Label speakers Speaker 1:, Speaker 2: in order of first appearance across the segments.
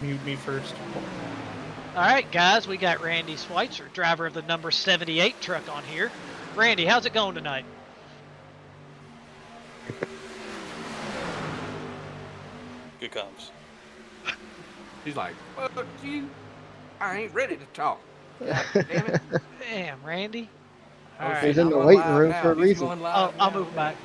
Speaker 1: Mute me first.
Speaker 2: All right, guys, we got Randy Schweitzer, driver of the number 78 truck on here. Randy, how's it going tonight?
Speaker 3: Good comes.
Speaker 4: He's like, fuck you. I ain't ready to talk. God damn it.
Speaker 2: Damn, Randy. All
Speaker 4: Oh,
Speaker 2: right.
Speaker 4: shit,
Speaker 5: He's in
Speaker 4: I'm
Speaker 5: the
Speaker 4: on
Speaker 5: waiting
Speaker 4: live
Speaker 5: room
Speaker 4: now.
Speaker 5: for a
Speaker 4: He's
Speaker 5: reason.
Speaker 4: going live
Speaker 2: I'll
Speaker 4: now.
Speaker 2: move him back.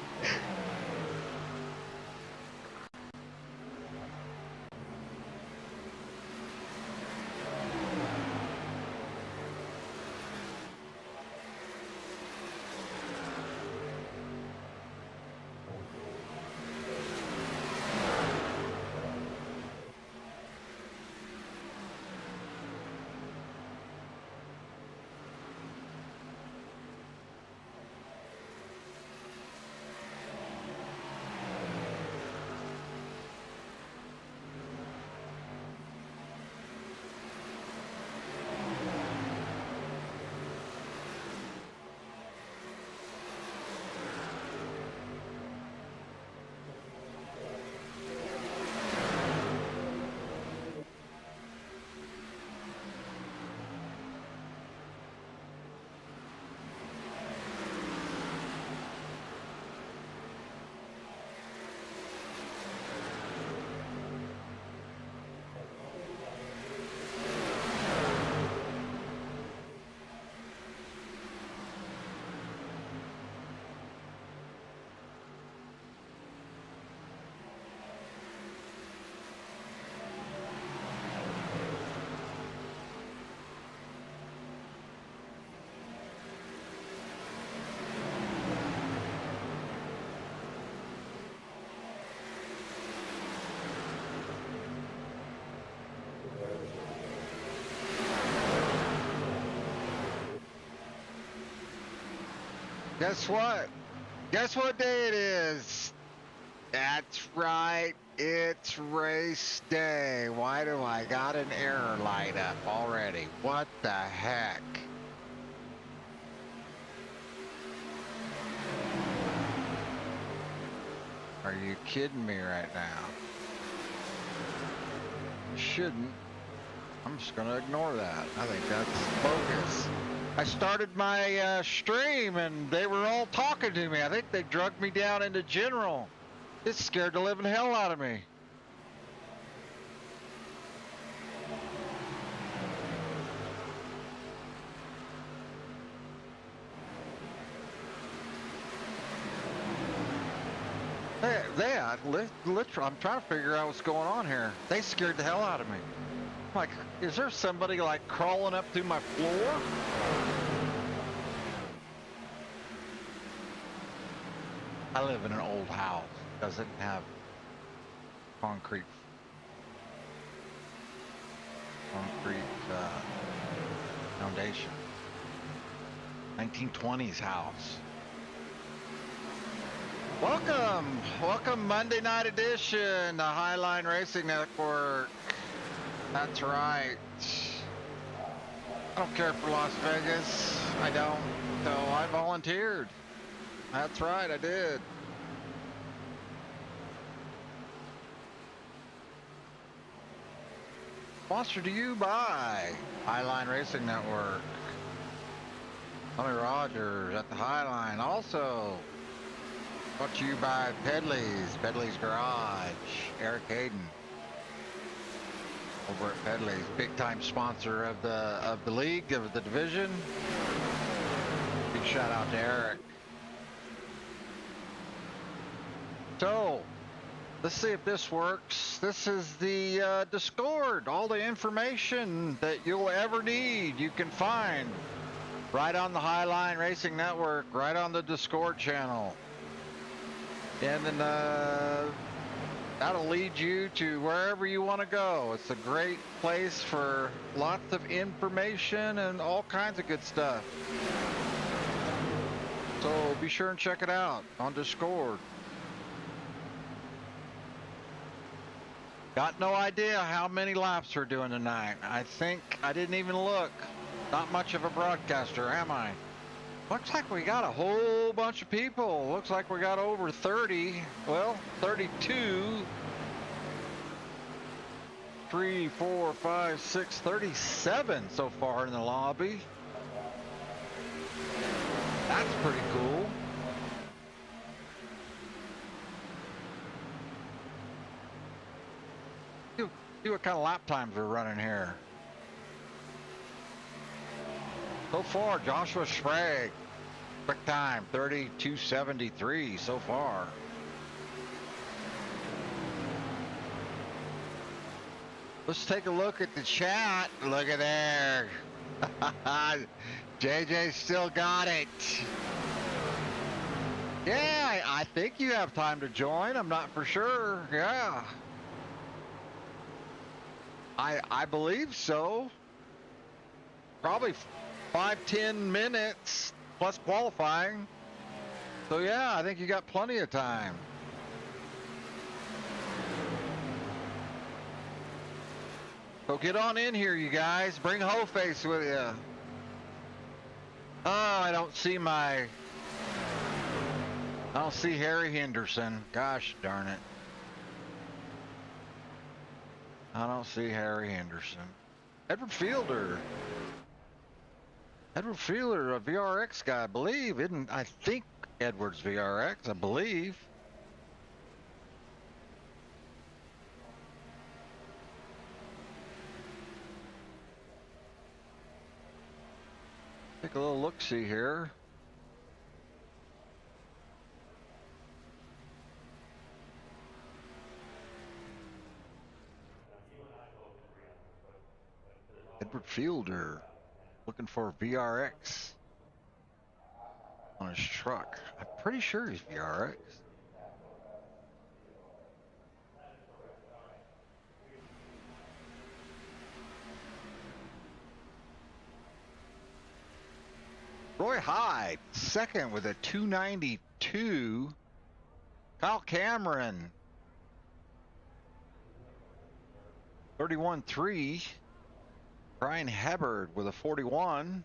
Speaker 6: Guess what? Guess what day it is? That's right. It's race day. Why do I got an error light up already? What the heck? Are you kidding me right now? Shouldn't. I'm just gonna ignore that. I think that's bogus. I started my stream and they were all talking to me. I think they drugged me down into general. It scared the living hell out of me. Literally, I'm trying to figure out what's going on here. They scared the hell out of me. Like, is there somebody like crawling up through my floor? I live in an old house. Doesn't have concrete foundation. 1920s house. Welcome Monday night edition, the Highline Racing Network. That's right. I don't care for Las Vegas. I don't. So I volunteered. That's right, I did. Sponsored to you by Highline Racing Network. Tommy Rogers at the Highline. Also brought to you by Pedley's Garage. Eric Hayden over at Pedley's, big time sponsor of the league, of the division. Big shout out to Eric. So let's see if this works. This is the Discord. All the information that you'll ever need, you can find right on the Highline Racing Network, right on the Discord channel. And then that'll lead you to wherever you want to go. It's a great place for lots of information and all kinds of good stuff. So be sure and check it out on Discord. Got no idea how many laps we're doing tonight. I think I didn't even look. Not much of a broadcaster, am I? Looks like we got a whole bunch of people. Looks like we got over 30. Well, 32. 3, 4, 5, 6, 37 so far in the lobby. That's pretty cool. See what kind of lap times we're running here. So far, Joshua Sprague, quick time, 32:73 so far. Let's take a look at the chat. Look at there. JJ still got it. Yeah, I think you have time to join. I'm not for sure. Yeah. I believe so. Probably 5-10 minutes plus qualifying. So yeah, I think you got plenty of time. So get on in here, you guys. Bring Ho-Face with you. Oh, I don't see Harry Henderson. Gosh darn it. I don't see Harry Henderson. Edward Fielder. Edward Fielder, a VRX guy, I believe. I think Edward's VRX, I believe. Take a little look-see here. Edward Fielder, looking for VRX on his truck. I'm pretty sure he's VRX. Roy Hyde, second with a 292. Kyle Cameron, 31.3. Brian Hubbard with a 41.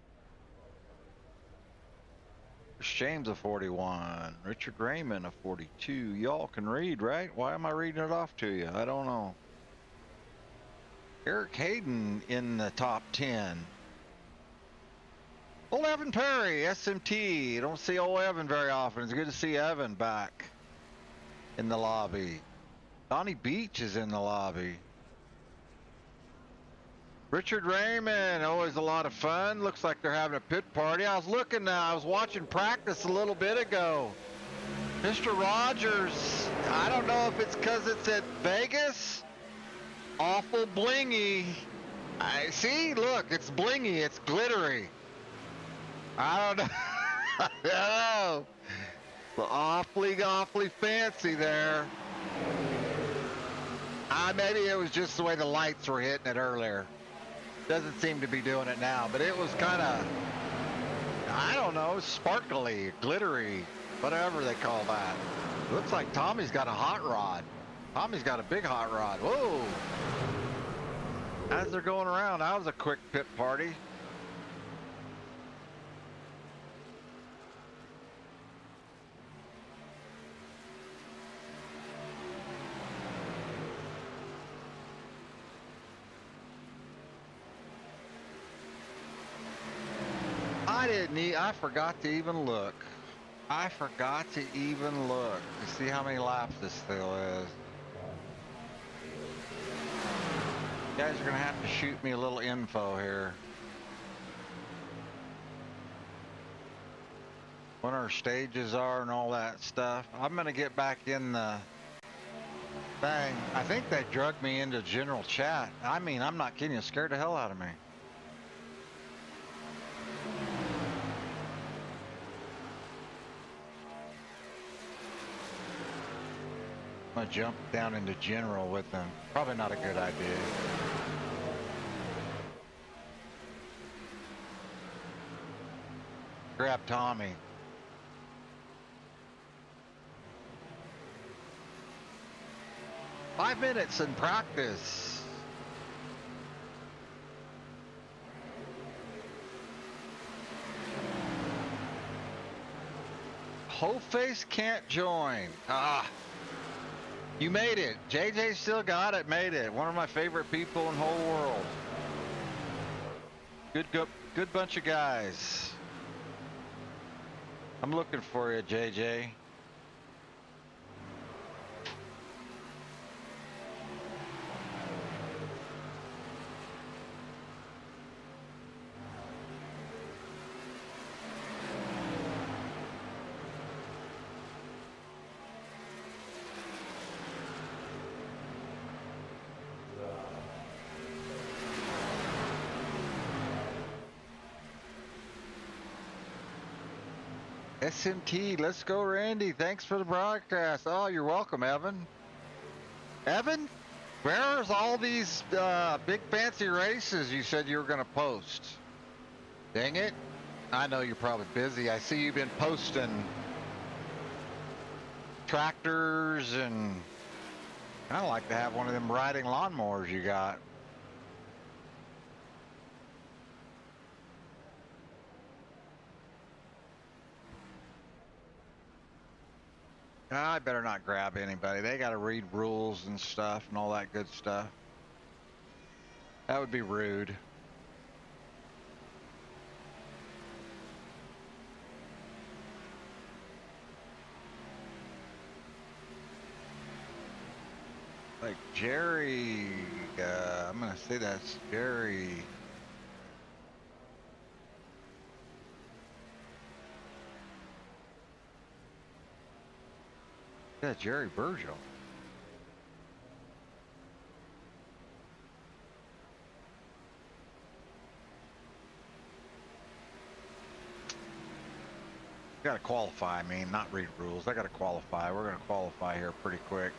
Speaker 6: Chris James a 41. Richard Raymond a 42. Y'all can read, right? Why am I reading it off to you? I don't know. Eric Hayden in the top 10. Old Evan Perry, SMT. Don't see old Evan very often. It's good to see Evan back in the lobby. Donnie Beach is in the lobby. Richard Raymond, always a lot of fun. Looks like they're having a pit party. I was watching practice a little bit ago. Mr. Rogers, I don't know if it's because it's at Vegas. Awful blingy. I see, look, it's blingy, it's glittery. I don't know. I don't know. Awfully fancy there. Maybe it was just the way the lights were hitting it earlier. Doesn't seem to be doing it now, but it was kind of, I don't know, sparkly, glittery, whatever they call that. Looks like Tommy's got a hot rod. Tommy's got a big hot rod. Whoa. As they're going around, that was a quick pit party. I forgot to even look. To see how many laps this still is. You guys are gonna have to shoot me a little info here. When our stages are and all that stuff. I'm gonna get back in the thing. I think they drugged me into general chat. I mean, I'm not kidding you, it scared the hell out of me. I'm gonna jump down into general with them. Probably not a good idea. Grab Tommy. Five minutes in practice. Ho-Face can't join. Ah. You made it. JJ still got it, made it. One of my favorite people in the whole world. Good bunch of guys. I'm looking for you, JJ. SMT, let's go, Randy. Thanks for the broadcast. Oh, you're welcome, Evan. Evan, where's all these big fancy races you said you were going to post? Dang it. I know you're probably busy. I see you've been posting tractors and I'd like to have one of them riding lawnmowers you got. I better not grab anybody. They got to read rules and stuff and all that good stuff. That would be rude. Like Jerry, I'm going to say that's Jerry. Yeah, Jerry Burgel. Got to qualify, I mean, not read rules. I got to qualify. We're going to qualify here pretty quick.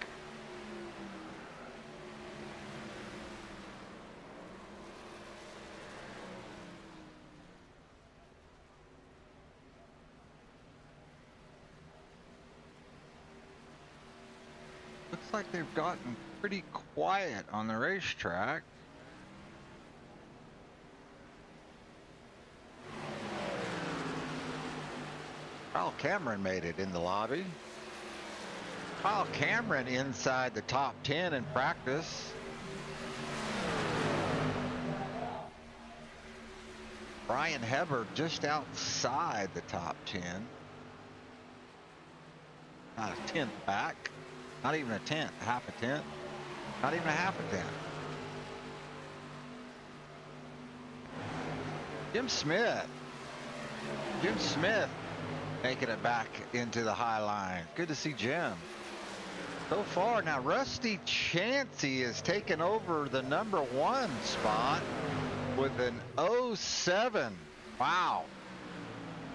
Speaker 6: Looks like they've gotten pretty quiet on the racetrack. Kyle Cameron made it in the lobby. Kyle Cameron inside the top 10 in practice. Brian Heber just outside the top 10. Not a tenth back. Not even a tenth, half a tenth. Not even a half a tenth. Jim Smith making it back into the high line. Good to see Jim. So far, now Rusty Chancey has taken over the #1 spot with an 07. Wow.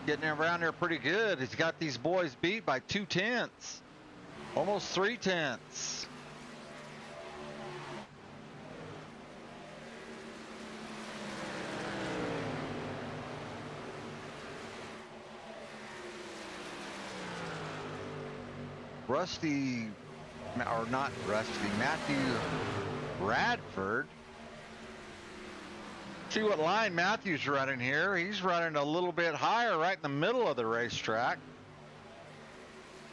Speaker 6: Getting around there pretty good. He's got these boys beat by 2 tenths. Almost 3 tenths. Rusty, or not Rusty, Matthew Radford. See what line Matthew's running here. He's running a little bit higher right in the middle of the racetrack.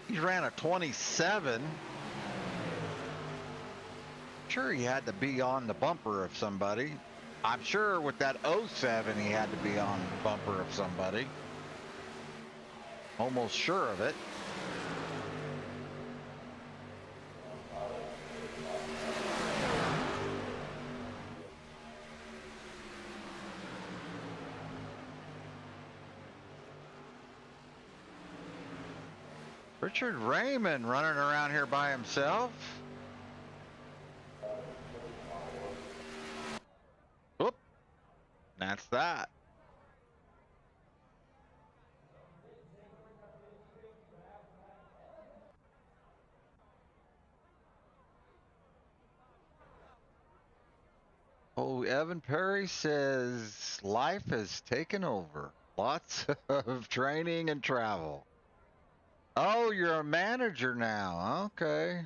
Speaker 6: He ran a 27. Sure, he had to be on the bumper of somebody. I'm sure with that 07, he had to be on the bumper of somebody. Almost sure of it. Richard Raymond running around here by himself. Whoop. That's that. Oh, Evan Perry says life has taken over. Lots of training and travel. Oh, you're a manager now. Okay.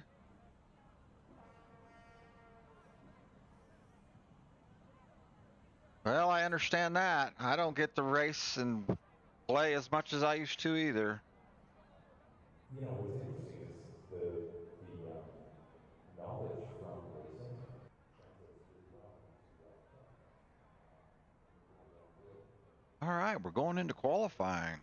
Speaker 6: Well, I understand that. I don't get to race and play as much as I used to either.
Speaker 1: You know, what's interesting is the
Speaker 6: All right, we're going into qualifying.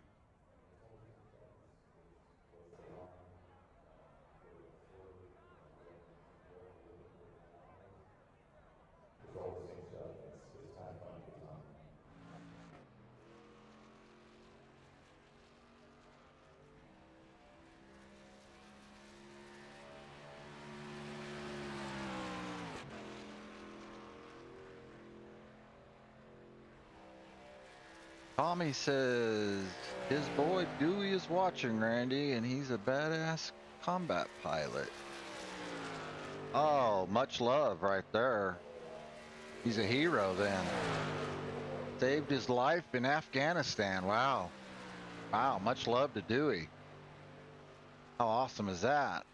Speaker 6: Tommy says his boy Dewey is watching, Randy, and he's a badass combat pilot. Oh, much love right there. He's a hero then. Saved his life in Afghanistan. Wow. Wow, much love to Dewey. How awesome is that?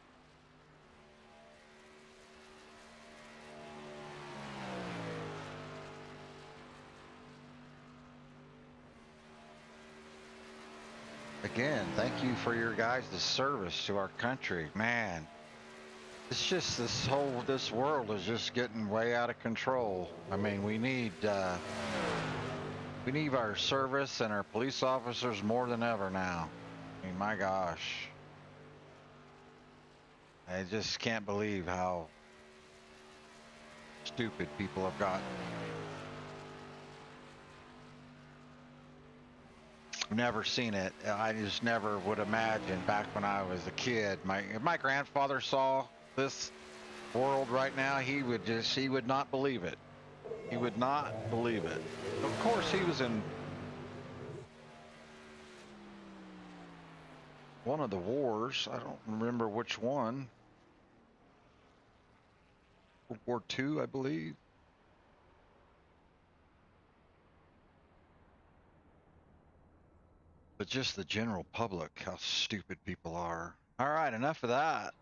Speaker 6: Again, thank you for your guys' service to our country. Man, it's just this world is just getting way out of control. I mean, we need our service and our police officers more than ever now. I mean, my gosh. I just can't believe how stupid people have gotten. Never seen it. I just never would imagine back when I was a kid. If my grandfather saw this world right now, he would not believe it. He would not believe it. Of course, he was in one of the wars. I don't remember which one. World War II, I believe. But just the general public, how stupid people are. All right, enough of that.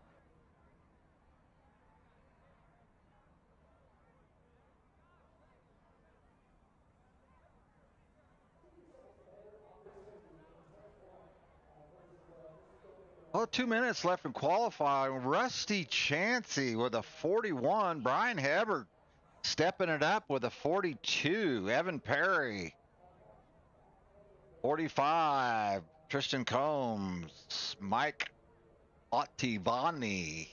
Speaker 6: Well, 2 minutes left in qualifying. Rusty Chancey with a 41. Brian Hebert stepping it up with a 42. Evan Perry, 45. Tristan Combs. Mike Ottavani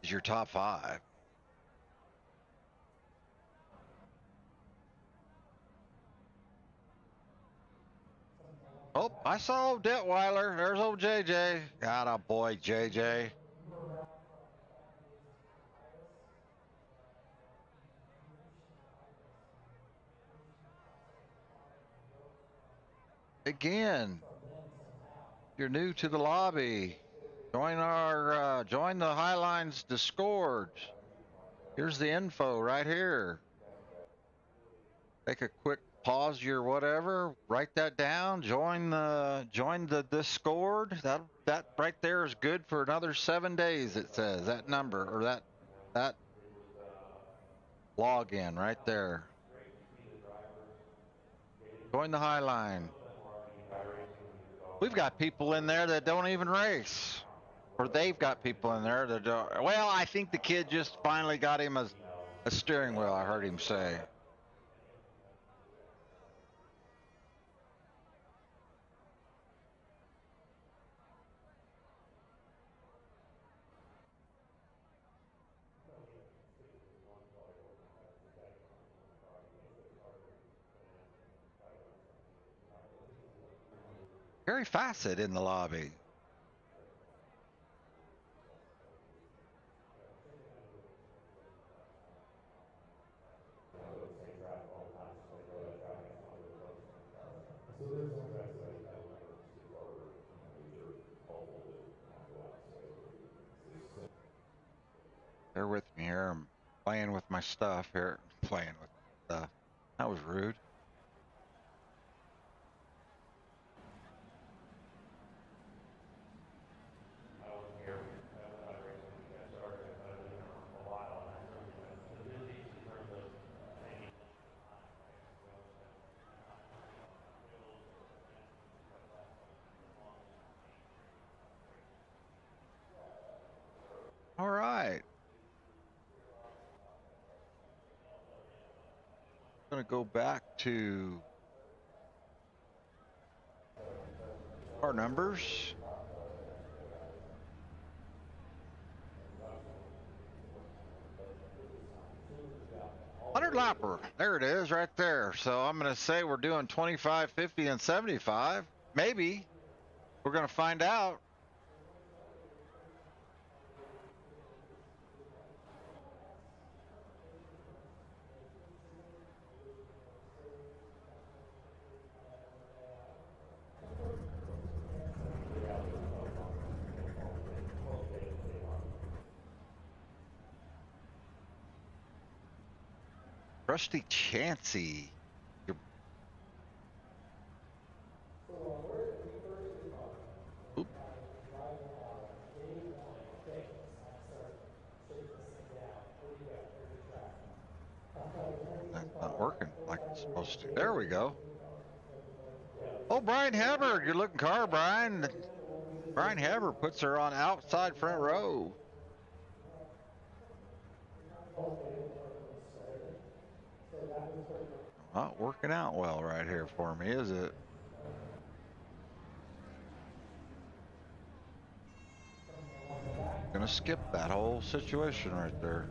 Speaker 6: is your top 5. Oh, I saw Detweiler. There's old JJ. Got a boy, JJ. Again, you're new to the lobby. Join the Highlines Discord. Here's the info right here. Take a quick pause your whatever, write that down, join the Discord. That right there is good for another 7 days, it says. That number or that login right there. Join the Highline. We've got people in there that don't even race. Or they've got people in there that don't. Well, I think the kid just finally got him a steering wheel, I heard him say. Gary Fassett in the lobby. Bear with me here. I'm playing with my stuff here. Playing with stuff. That was rude. All right. gonna go back to our numbers. Hundred lapper, there it is, right there. So I'm gonna say we're doing 25, 50, and 75. Maybe we're gonna find out. Rusty Chansey. Oop. That's not working like it's supposed to. There we go. Oh, Brian Heber, good looking car, Brian. Brian Heber puts her on outside front row. Not working out well right here for me, is it? Gonna skip that whole situation right there.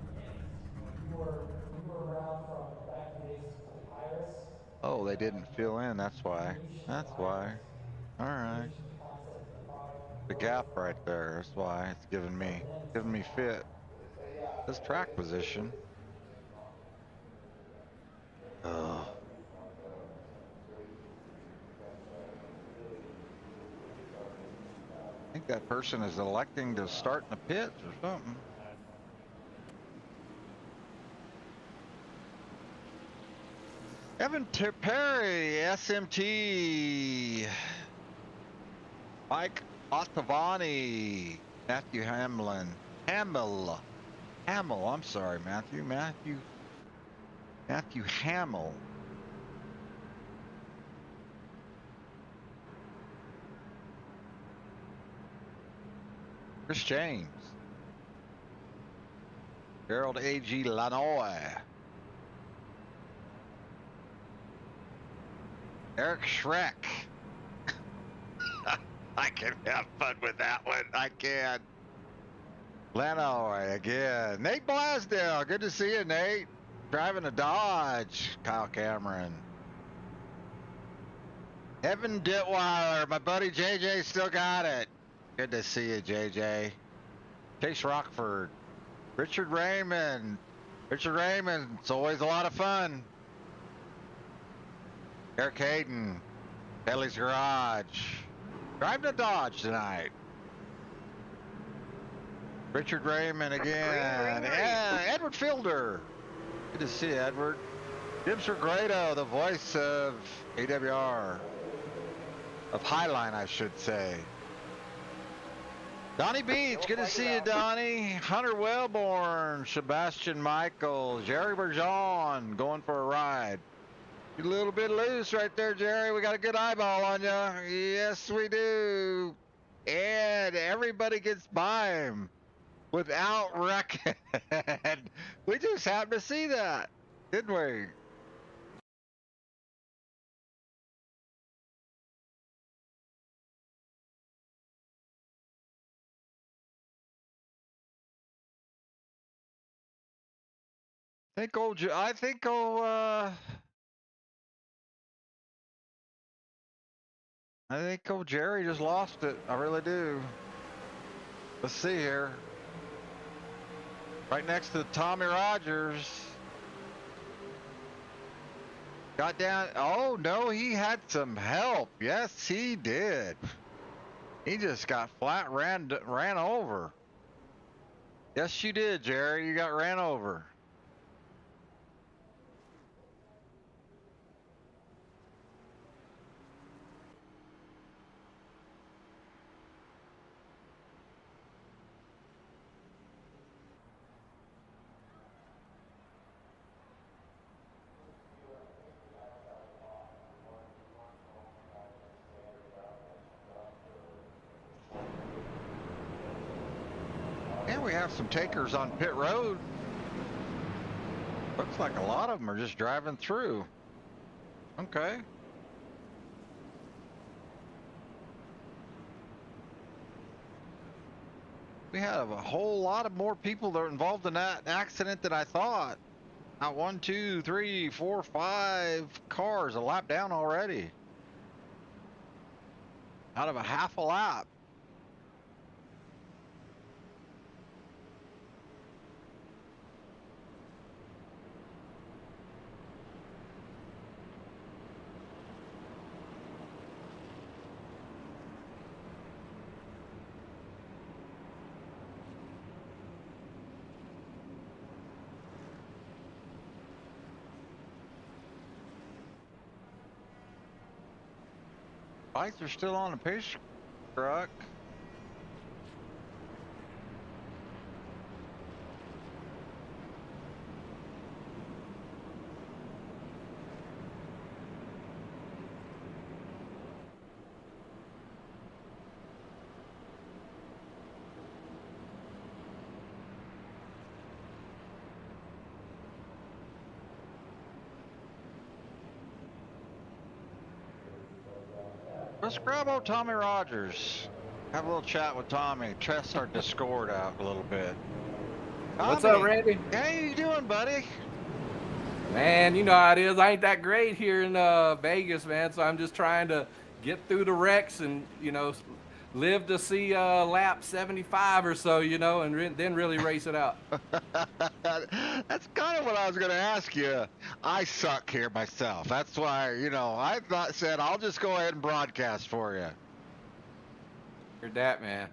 Speaker 6: Oh, they didn't fill in, that's why. That's why. Alright. The gap right there, that's why it's giving me fit. This track position. Ugh. I think that person is electing to start in the pits or something. Evan Perry, SMT. Mike Ottavani. Matthew Hamlin. Hamill, I'm sorry, Matthew Hamill. Chris James. Gerald A.G. Lanoy. Eric Schreck. I can have fun with that one. I can. Lanoy again. Nate Blasdale. Good to see you, Nate. Driving a Dodge. Kyle Cameron. Evan Ditweiler. My buddy JJ still got it. Good to see you, JJ. Chase Rockford. Richard Raymond. It's always a lot of fun. Eric Hayden. Bailey's Garage. Driving a Dodge tonight. Richard Raymond again. Yeah, Edward Fielder. Good to see you, Edward. Jim Sergrado, the voice of AWR. Of Highline, I should say. Donnie Beach, good to see you, Donnie. Hunter Wellborn, Sebastian Michaels, Jerry Bergeron going for a ride. You're a little bit loose right there, Jerry. We got a good eyeball on you. Yes, we do. And everybody gets by him without wrecking. We just happened to see that, didn't we? I think old Jerry just lost it. I really do. Let's see here. Right next to Tommy Rogers. Got down. Oh, no, he had some help. Yes, he did. He just got flat ran over. Yes, you did, Jerry. You got ran over. And we have some takers on pit road. Looks like a lot of them are just driving through. Okay. We have a whole lot of more people that are involved in that accident than I thought. Not 1, 2, 3, 4, 5 cars a lap down already. Out of a half a lap. Lights are still on the pace truck. Let's grab old Tommy Rogers. Have a little chat with Tommy. Test our Discord out a little bit.
Speaker 4: What's
Speaker 6: Tommy,
Speaker 4: up, Randy?
Speaker 6: How you doing, buddy?
Speaker 4: Man, you know how it is. I ain't that great here in Vegas, man. So I'm just trying to get through the wrecks and, you know, live to see lap 75 or so, you know, and then really race it out.
Speaker 6: That's kind of what I was going to ask you. I suck here myself. That's why, you know, I said I'll just go ahead and broadcast for you.
Speaker 4: Heard that, man.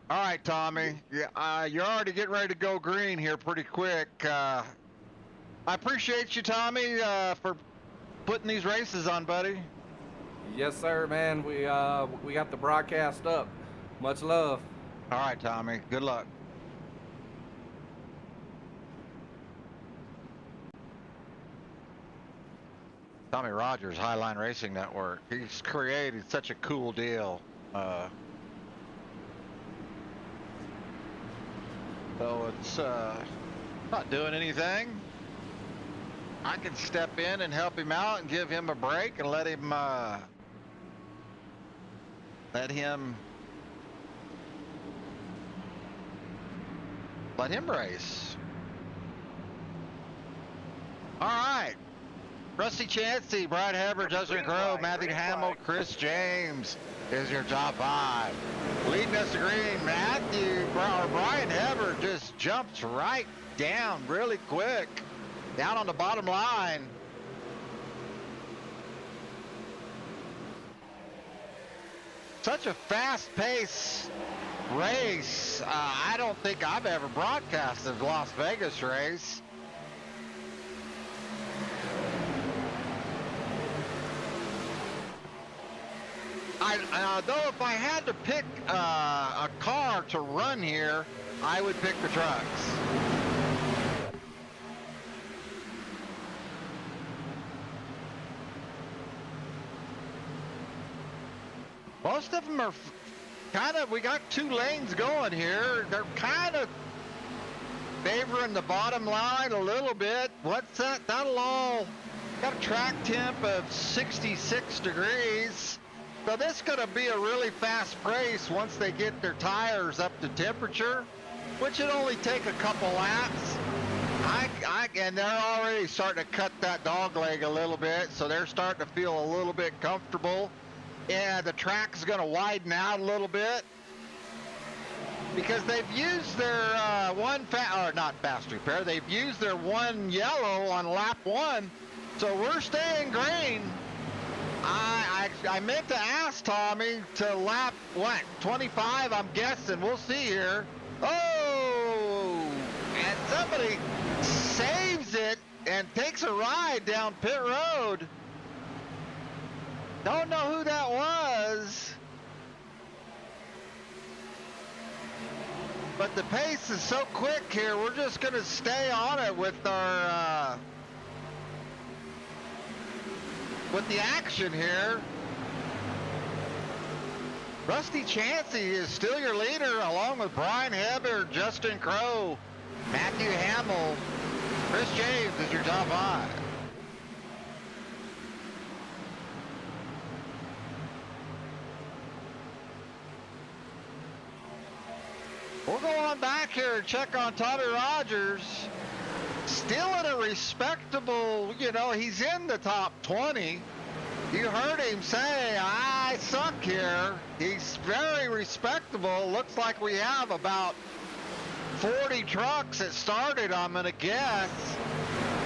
Speaker 6: All right, Tommy. Yeah, you're already getting ready to go green here pretty quick. I appreciate you, Tommy, for putting these races on, buddy.
Speaker 4: Yes, sir, man. We got the broadcast up. Much love.
Speaker 6: All right, Tommy. Good luck. Tommy Rogers, Highline Racing Network. He's created such a cool deal. So it's not doing anything. I can step in and help him out and give him a break and let him race. All right. Rusty Chancey, Brian Heber, Justin Crow, Matthew Hamill, Chris James is your top 5. Leading us to green, Brian Heber just jumps right down really quick. Down on the bottom line. Such a fast-paced race. I don't think I've ever broadcasted a Las Vegas race. Though if I had to pick a car to run here, I would pick the trucks. Most of them are we got 2 lanes going here. They're kind of favoring the bottom line a little bit. What's that? That'll all got a track temp of 66 degrees. So this is going to be a really fast race once they get their tires up to temperature, which should only take a couple laps. And they're already starting to cut that dog leg a little bit, so they're starting to feel a little bit comfortable. Yeah, the track's going to widen out a little bit because they've used their fast repair. They've used their 1 yellow on lap 1, so we're staying green. I meant to ask Tommy to lap, 25, I'm guessing. We'll see here. Oh, and somebody saves it and takes a ride down pit road. Don't know who that was. But the pace is so quick here, we're just going to stay on it with our... with the action here. Rusty Chancey is still your leader, along with Brian Heber, Justin Crow, Matthew Hamill, Chris James is your top 5. We'll go on back here and check on Tommy Rogers. Still in a respectable, you know, he's in the top 20. You heard him say, I suck here. He's very respectable. Looks like we have about 40 trucks that started, I'm going to guess.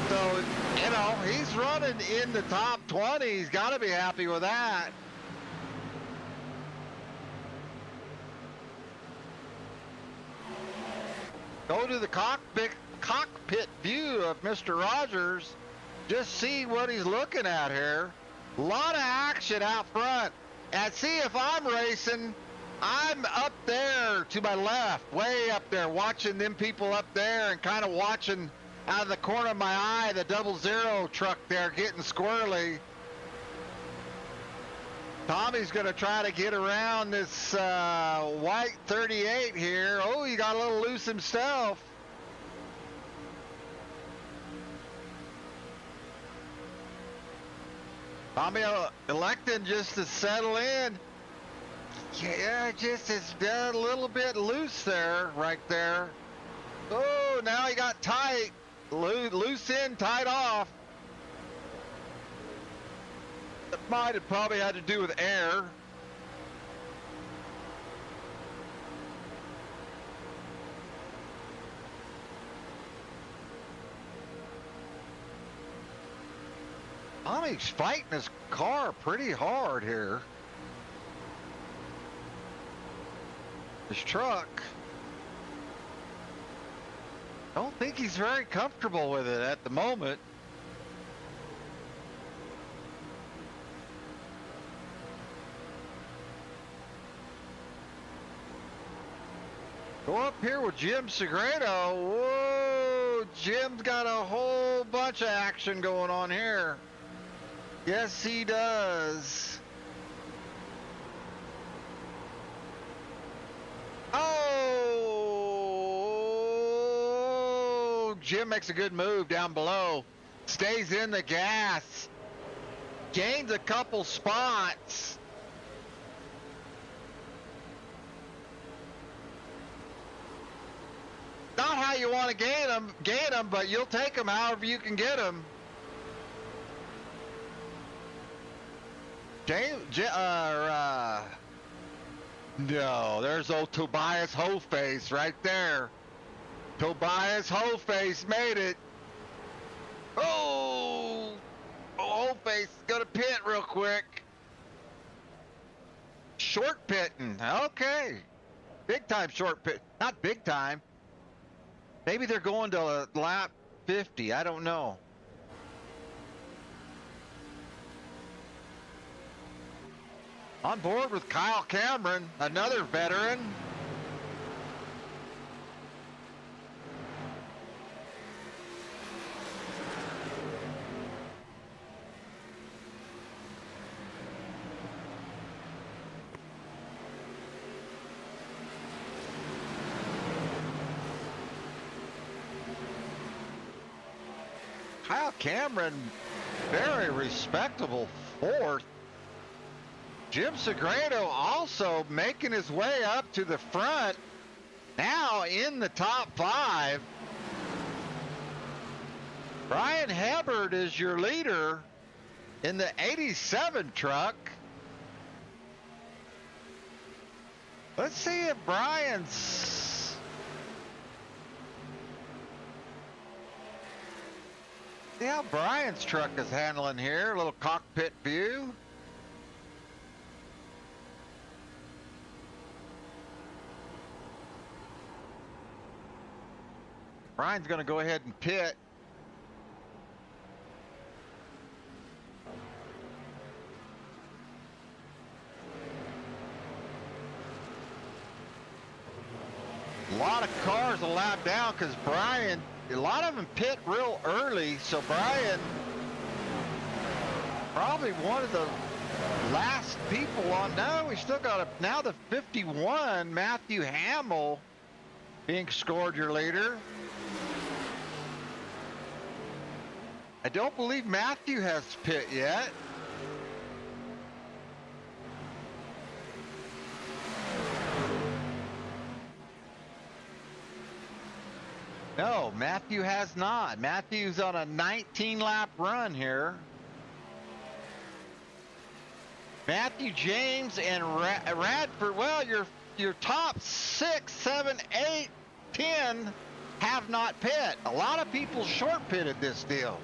Speaker 6: So, you know, he's running in the top 20. He's got to be happy with that. Go to the cockpit view of Mr. Rogers. Just see what he's looking at here. A lot of action out front. And see, if I'm racing, I'm up there to my left, way up there, watching them people up there and kind of watching out of the corner of my eye the 00 truck there getting squirrely. Tommy's going to try to get around this white 38 here. Oh, he got a little loose himself. Tommy electing just to settle in. Yeah, just is a little bit loose there, right there. Oh, now he got tight. Loose in, tight off. That might have probably had to do with air. Tommy's fighting his car pretty hard here. His truck. Don't think he's very comfortable with it at the moment. Go up here with Jim Segredo. Whoa, Jim's got a whole bunch of action going on here. Yes, he does. Oh, Jim makes a good move down below. Stays in the gas. Gains a couple spots. Not how you want to gain them, but you'll take them however you can get them. No, there's old Tobias Wholeface right there. Tobias Wholeface made it. Oh, Wholeface is gonna pit real quick. Short pitting, okay. Big time short pit, not big time. Maybe they're going to lap 50, I don't know. On board with Kyle Cameron, another veteran. Kyle Cameron, very respectable fourth. Jim Segredo also making his way up to the front, now in the top 5. Brian Hubbard is your leader in the 87 truck. Let's see if Brian's... See how Brian's truck is handling here, a little cockpit view. Brian's going to go ahead and pit. A lot of cars allowed down because Brian, a lot of them pit real early, so Brian probably one of the last people on. No, we still got now the 51, Matthew Hamill being scored your leader. I don't believe Matthew has pit yet. No, Matthew has not. Matthew's on a 19-lap run here. Matthew, James, and Radford. Well, your top 6, 7, 8, 10 have not pit. A lot of people short pitted this deal.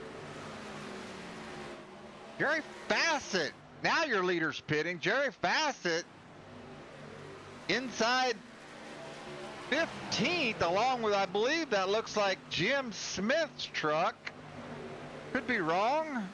Speaker 6: Jerry Fassett. Now your leader's pitting. Jerry Fassett inside 15th, along with, I believe that looks like Jim Smith's truck. Could be wrong.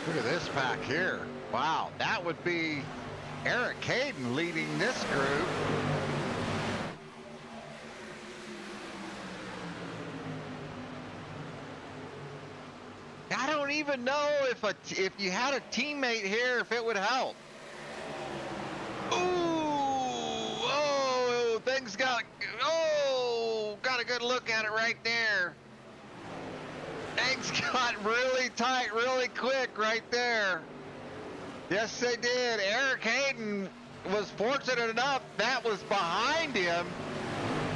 Speaker 6: Look at this pack here. Wow, that would be Eric Hayden leading this group. I don't even know if you had a teammate here, if it would help. Ooh, oh, things got a good look at it right there. Things got really tight, really quick right there. Yes, they did. Eric Hayden was fortunate enough that was behind him.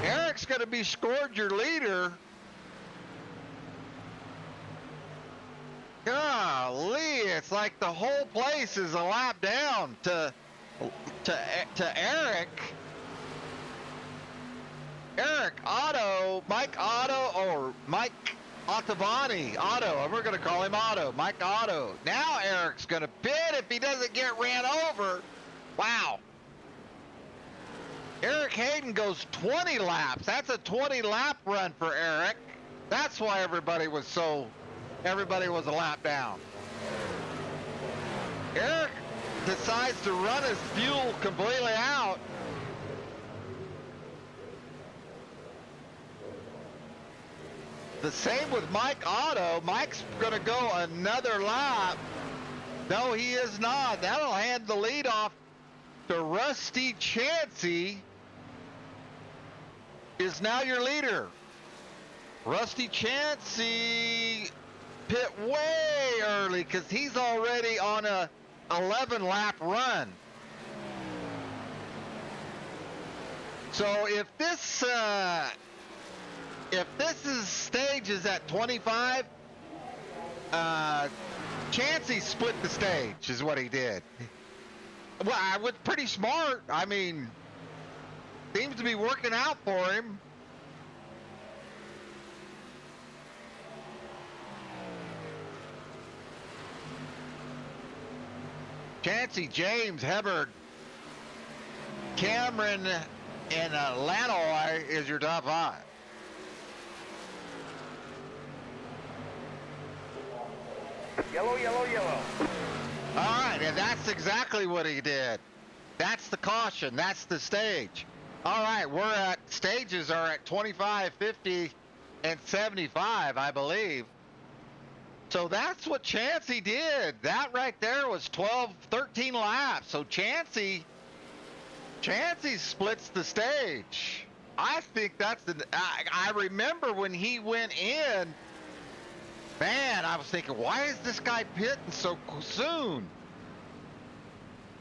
Speaker 6: Eric's going to be scored your leader. Golly, it's like the whole place is a lap down to Eric. Eric Otto, Mike Otto, or Mike Ottavani, Otto, and we're going to call him Otto, Mike Otto. Now Eric's going to pit if he doesn't get ran over. Wow. Eric Hayden goes 20 laps. That's a 20-lap run for Eric. That's why everybody was a lap down. Eric decides to run his fuel completely out. The same with Mike Otto. Mike's going to go another lap. No, he is not. That'll hand the lead off to Rusty Chansey. Is now your leader. Rusty Chansey pit way early because he's already on a 11-lap run. So if this stage is at 25, Chansey split the stage is what he did. Well, I was pretty smart. I mean, seems to be working out for him. Chansey, James, Hebard, Cameron, and Lanoy is your top 5.
Speaker 1: Yellow, yellow, yellow.
Speaker 6: All right, and that's exactly what he did. That's the caution. That's the stage. All right, stages are at 25, 50, and 75, I believe. So that's what Chansey did. That right there was 13 laps. So Chansey splits the stage. I think that's I remember when he went in, man, I was thinking, why is this guy pitting so soon?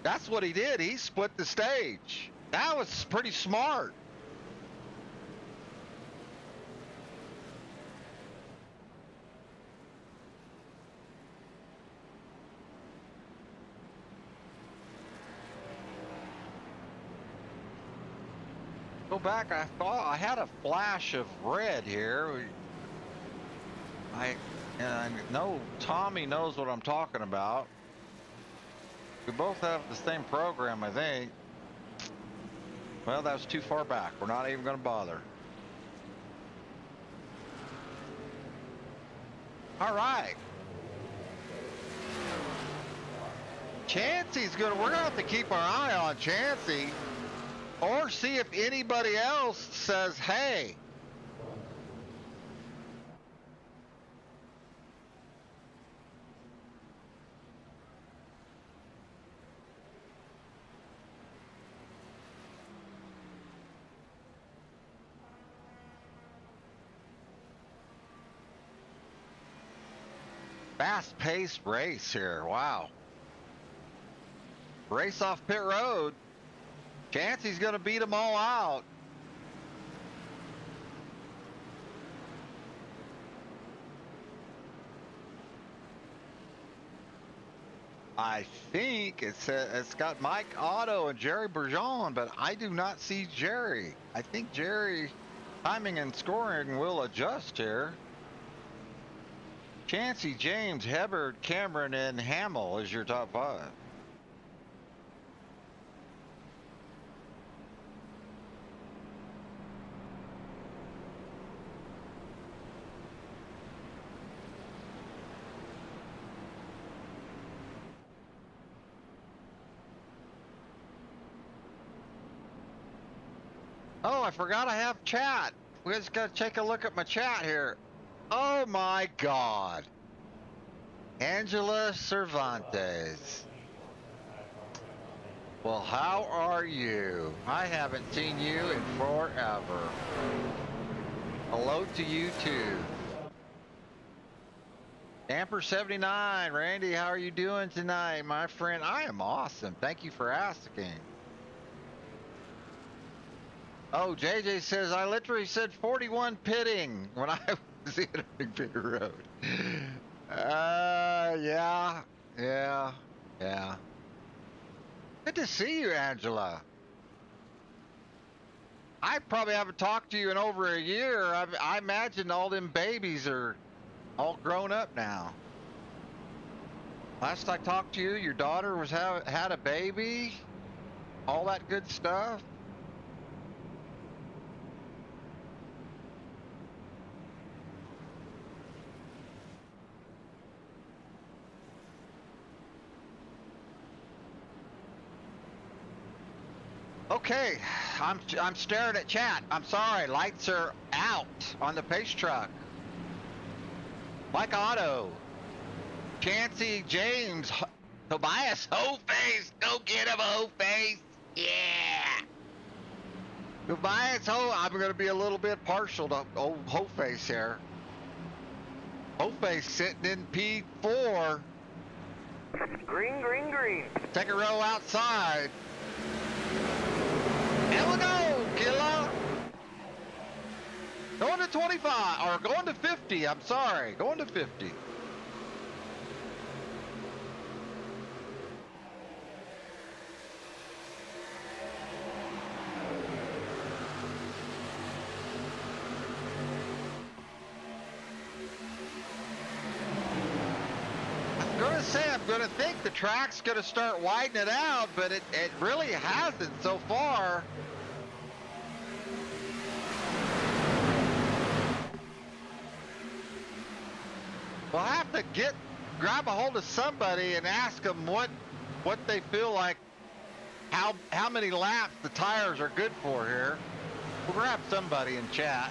Speaker 6: That's what he did. He split the stage. That was pretty smart. Go back, I thought I had a flash of red here. I know Tommy knows what I'm talking about. We both have the same program, I think. Well, that was too far back. We're not even going to bother. All right. Chansey's we're going to have to keep our eye on Chansey. Or see if anybody else says, hey. Fast-paced race here. Wow. Race off pit road. Chancey's going to beat them all out. I think it's got Mike Otto and Jerry Bergeron, but I do not see Jerry. I think Jerry timing and scoring will adjust here. Chancey, James, Hebard, Cameron, and Hamill is your top 5. Oh, I forgot I have chat. We just gotta take a look at my chat here. Oh my God. Angela Cervantes. Well, how are you? I haven't seen you in forever. Hello to you too. Amper 79, Randy, how are you doing tonight, my friend? I am awesome. Thank you for asking. Oh, JJ says, I literally said 41 pitting when I was entering pit road. Yeah. Good to see you, Angela. I probably haven't talked to you in over a year. I imagine all them babies are all grown up now. Last I talked to you, your daughter was had a baby, all that good stuff. Okay, I'm staring at chat. I'm sorry, lights are out on the pace truck. Mike Otto, Chancey, James, Tobias, Ho-Face, go get him, Ho-Face, yeah. Tobias, I'm going to be a little bit partial to old Ho-Face here. Ho-Face sitting in P4.
Speaker 1: Green, green, green.
Speaker 6: Take a row outside. Here we go, killer. Going to 25, or going to 50, I'm sorry. Going to 50. I'm going to think the track's going to start widening it out, but it really hasn't so far. We'll have to grab a hold of somebody and ask them what they feel like, how many laps the tires are good for here. We'll grab somebody in chat.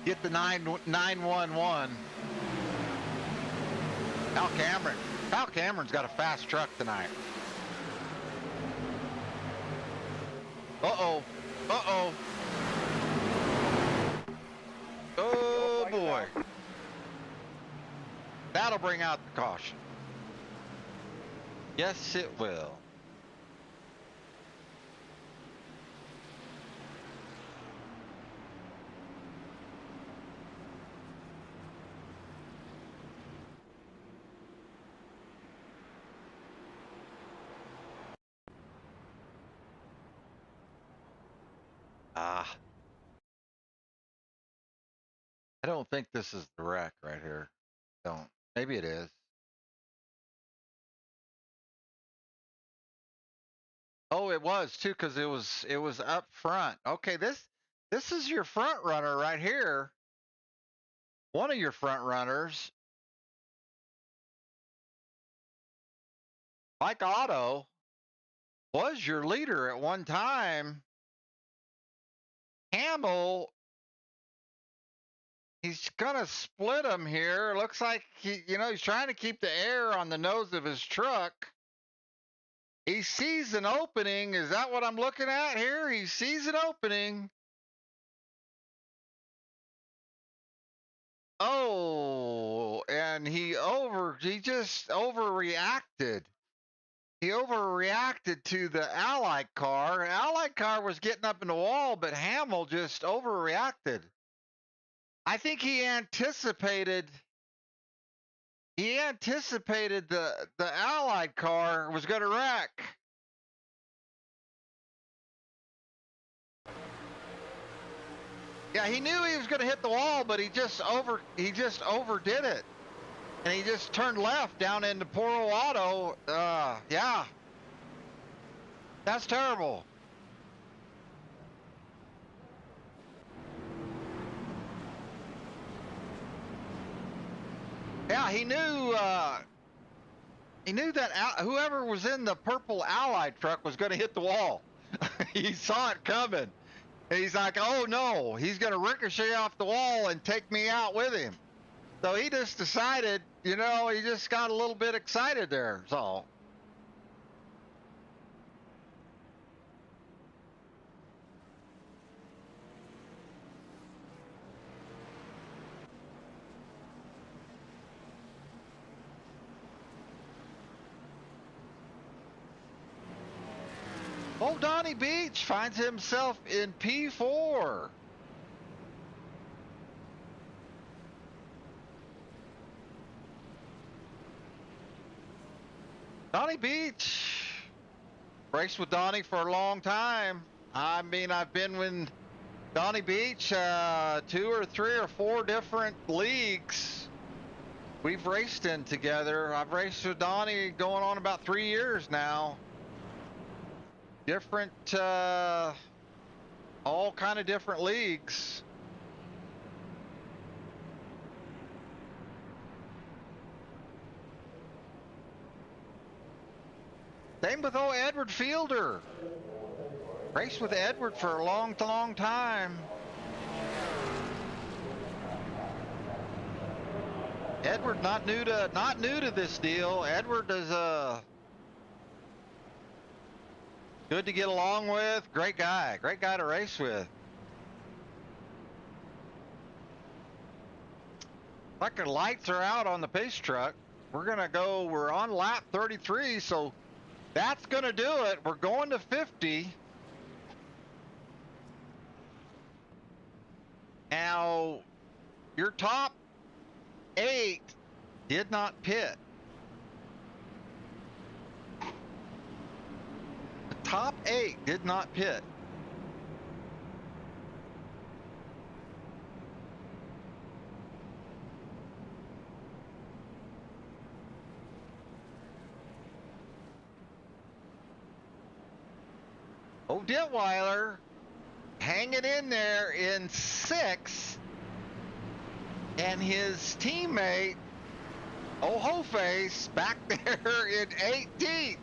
Speaker 6: Get the 911. Kyle Cameron's got a fast truck tonight. Uh-oh. Oh, boy. That'll bring out the caution. Yes, it will. I don't think this is the wreck right here. Don't. Maybe it is. Oh, it was too, because it was up front. Okay, this is your front runner right here. One of your front runners. Mike Otto was your leader at one time. Hamill, he's gonna split him here. Looks like he's trying to keep the air on the nose of his truck. He sees an opening. Is that what I'm looking at here? He sees an opening. Oh, and he just overreacted. He overreacted to the Allied car. Allied car was getting up in the wall, but Hamill just overreacted. I think he anticipated the Allied car was going to wreck. Yeah, he knew he was going to hit the wall, but he just overdid it. And he just turned left down into Poro Auto. Yeah. That's terrible. Yeah, he knew that whoever was in the purple Allied truck was going to hit the wall. He saw it coming. And he's like, oh no, he's going to ricochet off the wall and take me out with him. So he just decided, he just got a little bit excited there, so. Old Donnie Beach finds himself in P4. Donnie Beach, raced with Donnie for a long time. I mean, I've been with Donnie Beach 2 or 3 or 4 different leagues we've raced in together. I've raced with Donnie going on about 3 years now. Different, all kind of different leagues. Same with old Edward Fielder. Raced with Edward for a long time. Edward not new to this deal. Edward is good to get along with. Great guy to race with. Like the lights are out on the pace truck. We're on lap 33, so that's gonna do it. We're going to 50. Now, your top 8 did not pit. The top 8 did not pit. Oh, Detweiler hanging in there in 6th, and his teammate, Hoface, back there in 18th.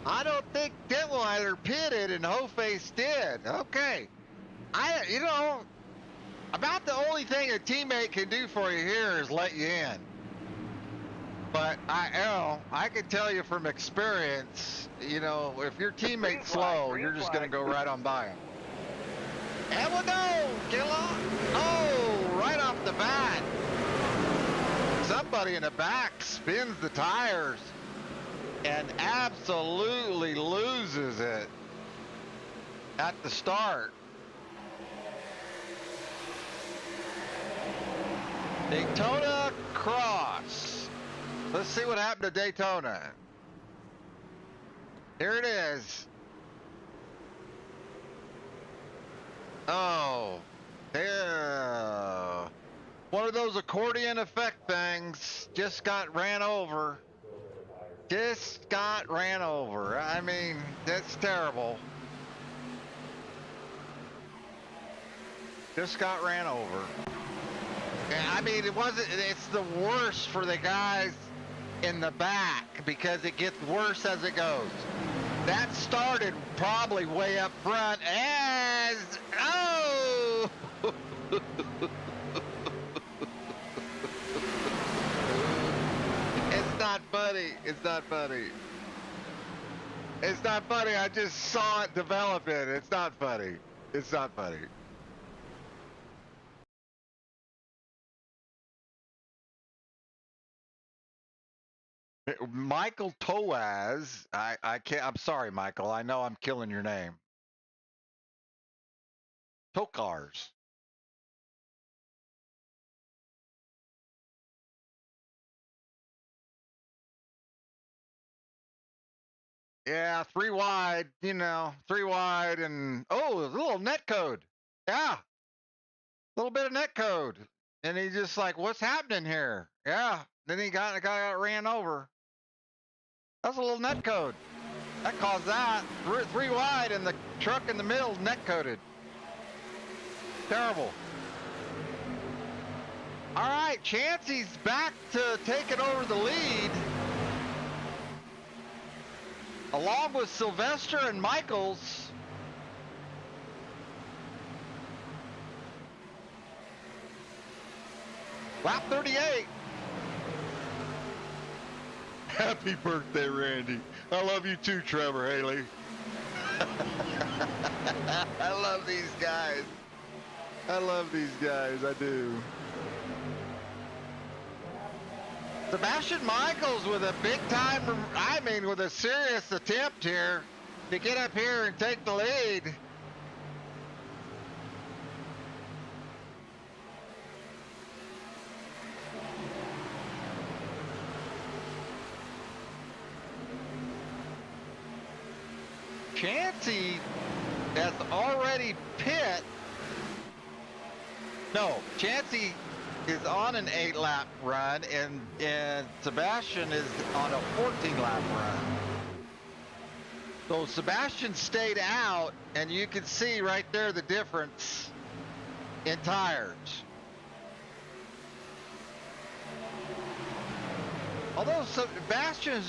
Speaker 6: I don't think Detweiler pitted and Hoface did. Okay. About the only thing a teammate can do for you here is let you in. But I can tell you from experience, if your teammate's slow, you're just going to go right on by him. And we'll go, Killa. Oh, right off the bat. Somebody in the back spins the tires and absolutely loses it at the start. Daytona Cross. Let's see what happened to Daytona. Here it is. Oh, yeah. One of those accordion effect things just got ran over. I mean, that's terrible. Just got ran over. Yeah, I mean, it's the worst for the guys in the back because it gets worse as it goes. That started probably way up front as, oh! It's not funny. It's not funny. It's not funny. I just saw it developing. It's not funny. It's not funny. Michael Toaz. I can't. I'm sorry, Michael. I know I'm killing your name. Tokars. Yeah, 3 wide, 3 wide, and a little net code. Yeah, a little bit of net code. And he's just like, what's happening here? Yeah. Then the guy got ran over. That's a little net code. That caused that. 3 wide, and the truck in the middle net coded. Terrible. All right, Chancey's back to taking over the lead. Along with Sylvester and Michaels. Lap 38. Happy birthday, Randy. I love you too, Trevor Haley. I love these guys. I love these guys, I do. Sebastian Michaels with a big time, with a serious attempt here to get up here and take the lead. Chancey has already pit. No, Chancey is on an 8-lap run, and Sebastian is on a 14-lap run. So Sebastian stayed out, and you can see right there the difference in tires. Although Sebastian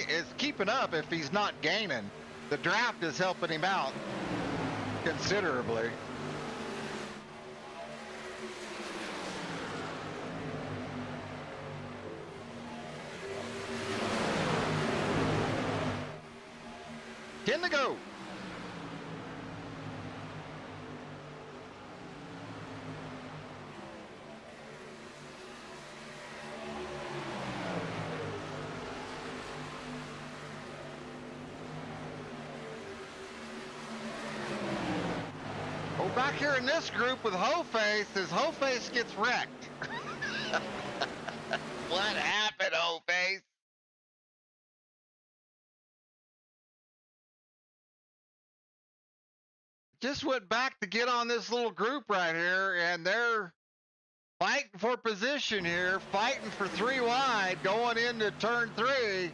Speaker 6: is keeping up if he's not gaining, the draft is helping him out considerably. Ten to go. Oh, back here in this group with Ho-Face as Ho-Face gets wrecked. What happened, Ho-Face? Just went back to get on this little group right here, and they're fighting for position here, fighting for 3 wide, going into turn 3.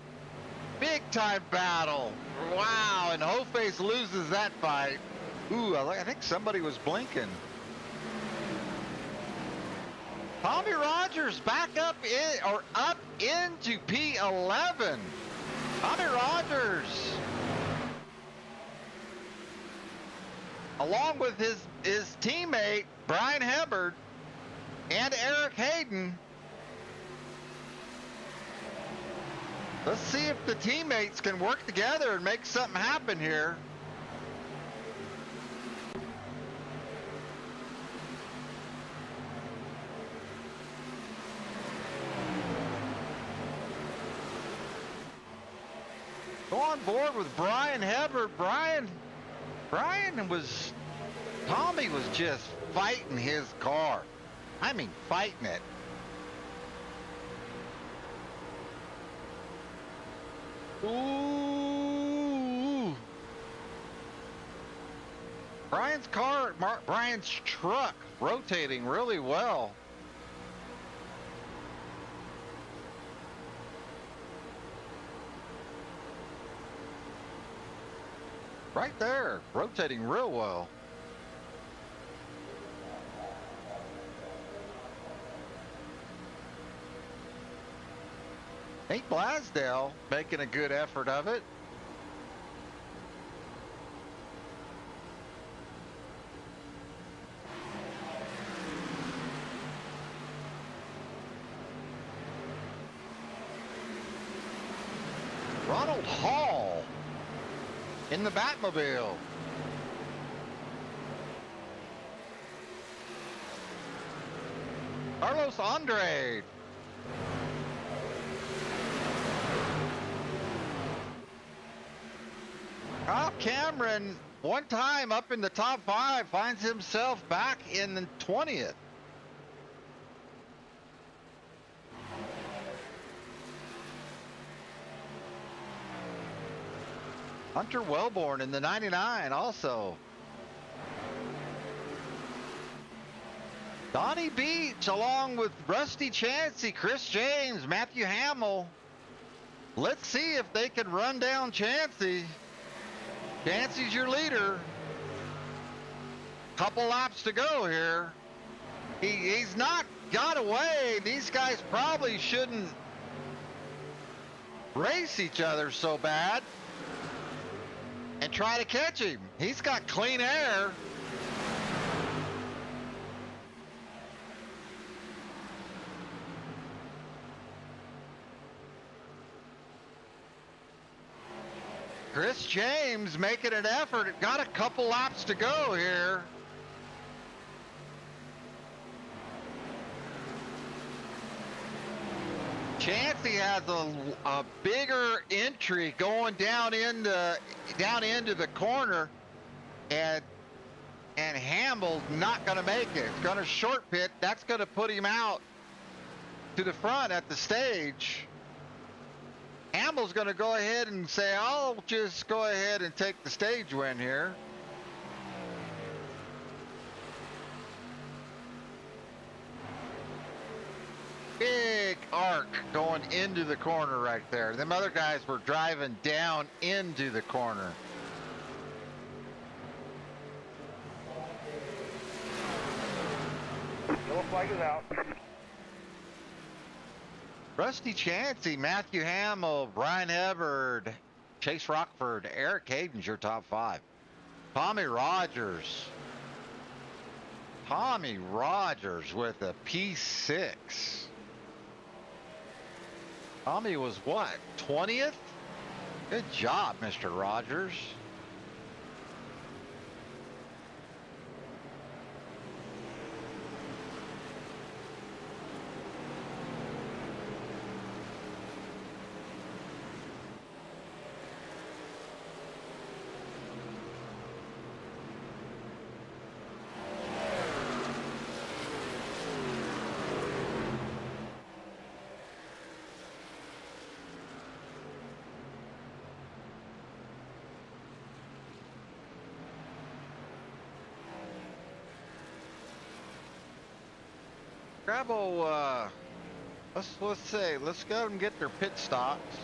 Speaker 6: Big time battle. Wow, and Ho-Face loses that fight. Ooh, I think somebody was blinking. Tommy Rogers back up into P11. Tommy Rogers, along with his teammate, Brian Hubbard, and Eric Hayden. Let's see if the teammates can work together and make something happen here. Go on board with Brian Hubbard. Tommy was just fighting his car. I mean, fighting it. Ooh. Brian's truck rotating really well. Right there, rotating real well. Nate Blasdale making a good effort of it. Ronald Hall in the Batmobile. Carlos Andrade. Kyle Cameron, one time up in the top 5, finds himself back in the 20th. Hunter Wellborn in the 99 also. Donnie Beach along with Rusty Chancey, Chris James, Matthew Hamill. Let's see if they can run down Chancey. Chancey's your leader. Couple laps to go here. He's not got away. These guys probably shouldn't race each other so bad and try to catch him. He's got clean air. Chris James making an effort. Got a couple laps to go here. Chancey has a bigger entry going down into the corner, and Hamill's not going to make it. It's going to short pit. That's going to put him out to the front at the stage. Hamill's going to go ahead and say, I'll just go ahead and take the stage win here. Big arc going into the corner right there. Them other guys were driving down into the corner.
Speaker 1: Yellow flag is out.
Speaker 6: Rusty Chancey, Matthew Hamill, Brian Everard, Chase Rockford, Eric Hayden's your top 5. Tommy Rogers. Tommy Rogers with a P6. Tommy was what, 20th? Good job, Mr. Rogers. Grabo, let's go and get their pit stops.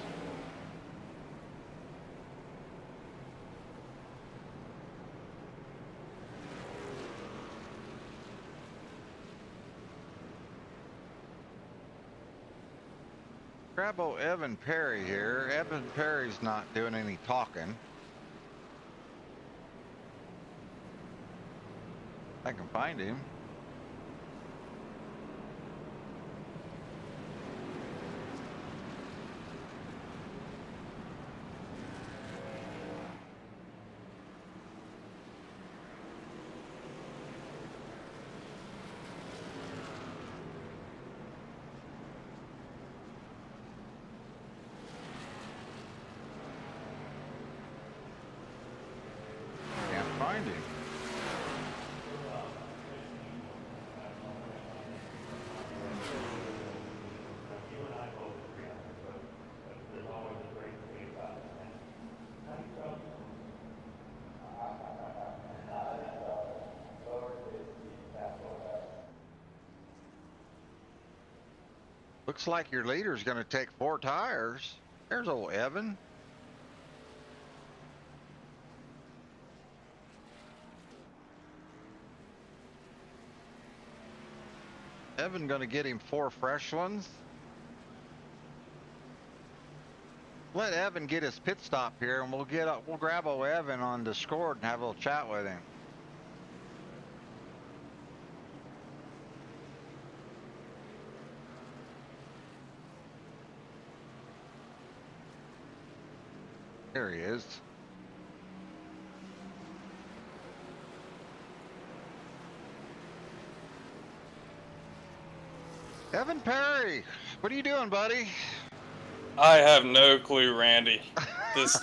Speaker 6: Grabo Evan Perry here. Evan Perry's not doing any talking. I can find him. Find him. Looks like your leader's going to take 4 tires. There's old Evan. Evan gonna get him 4 fresh ones. Let Evan get his pit stop here, and we'll grab old Evan on Discord and have a little chat with him. There he is. Evan Perry, what are you doing, buddy?
Speaker 3: I have no clue, Randy. This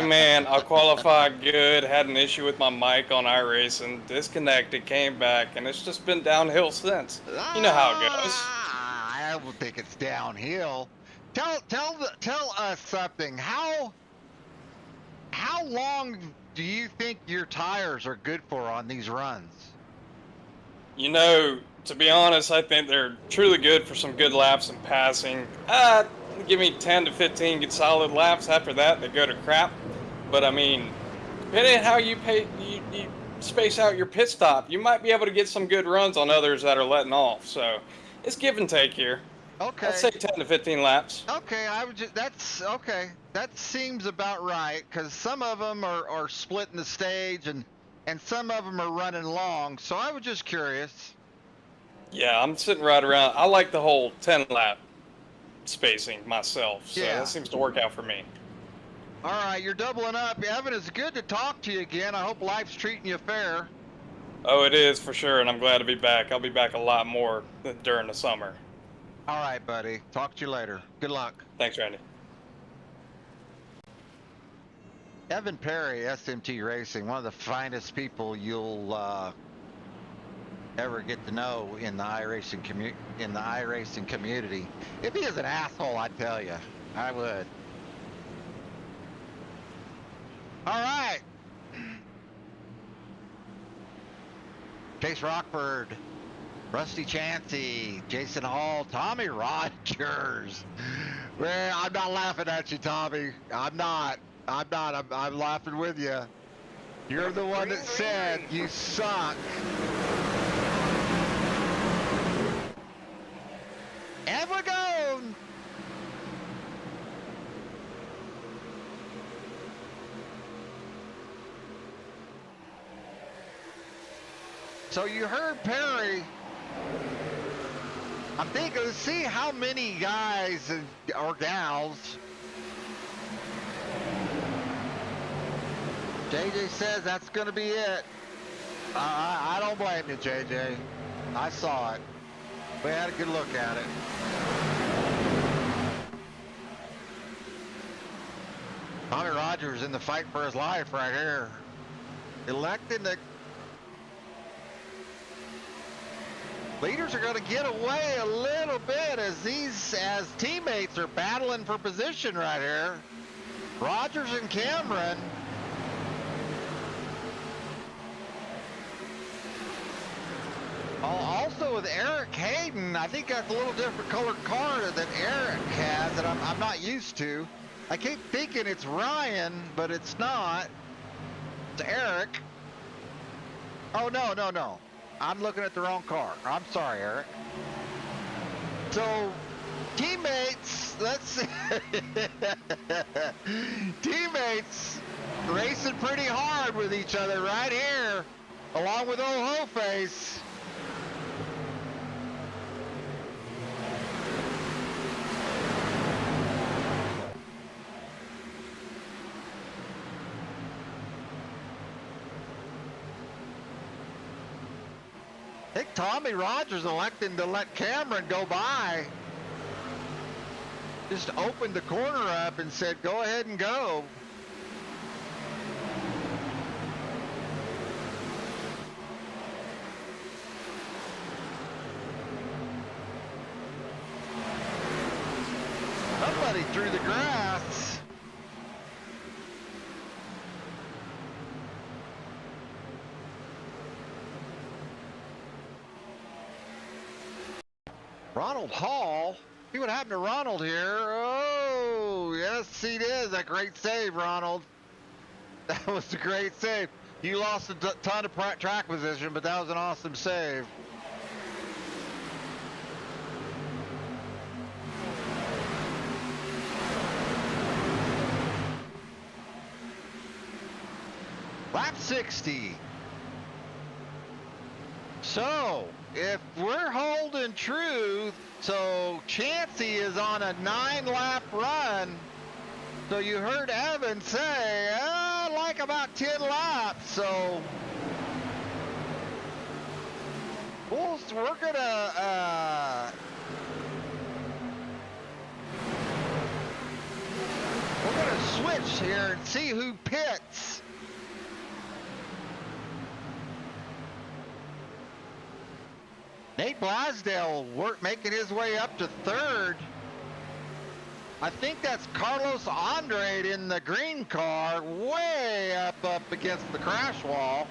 Speaker 3: man, I qualified good. Had an issue with my mic on iRacing. Disconnected, came back, and it's just been downhill since. You know how it goes.
Speaker 6: I don't think it's downhill. Tell us something. How long do you think your tires are good for on these runs?
Speaker 3: You know, to be honest, I think they're truly good for some good laps and passing. Give me 10 to 15 good solid laps. After that, they go to crap. But I mean, depending on how you space out your pit stop, you might be able to get some good runs on others that are letting off. So it's give and take here.
Speaker 6: Okay.
Speaker 3: I'd say 10 to 15 laps.
Speaker 6: Okay, that's okay. That seems about right, because some of them are splitting the stage and some of them are running long. So I was just curious.
Speaker 3: Yeah, I'm sitting right around. I like the whole 10 lap spacing myself, so
Speaker 6: Yeah.
Speaker 3: that seems to work out for me.
Speaker 6: All right, you're doubling up. Evan, it's good to talk to you again. I hope life's treating you fair.
Speaker 3: Oh, it is for sure, and I'm glad to be back. I'll be back a lot more during the summer.
Speaker 6: All right, buddy. Talk to you later. Good luck.
Speaker 3: Thanks, Randy.
Speaker 6: Evan Perry, SMT Racing, one of the finest people you'll ever get to know in the iRacing community. If he is an asshole, I'd tell you. I would. All right. Chase Rockford, Rusty Chansey, Jason Hall, Tommy Rogers. Man, I'm not laughing at you, Tommy. I'm not. I'm laughing with you. You're the one that said you suck. And we're going. So you heard Perry. I'm thinking, let's see how many guys or gals. JJ says that's going to be it. I don't blame you, JJ. I saw it. We had a good look at it. Tommy Rogers in the fight for his life right here. Electing the leaders are going to get away a little bit as teammates are battling for position right here. Rogers and Cameron. Also with Eric Hayden, I think that's a little different colored car than Eric has that I'm not used to. I keep thinking it's Ryan, but it's not. It's Eric. Oh, no. I'm looking at the wrong car. I'm sorry, Eric. So, teammates, let's see. Teammates racing pretty hard with each other right here, along with old Ho-Face. I think Tommy Rogers electing to let Cameron go by. Just opened the corner up and said, go ahead and go. Somebody threw the grass. Ronald Hall. See what happened to Ronald here. Oh, yes, he did. A great save, Ronald. That was a great save. You lost a ton of track position, but that was an awesome save. Lap 60. So, if we're holding true, so Chansey is on a 9-lap run. So you heard Evan say, like about 10 laps. So we're gonna gonna switch here and see who pits. Nate Blasdale making his way up to third. I think that's Carlos Andrade in the green car, way up against the crash wall.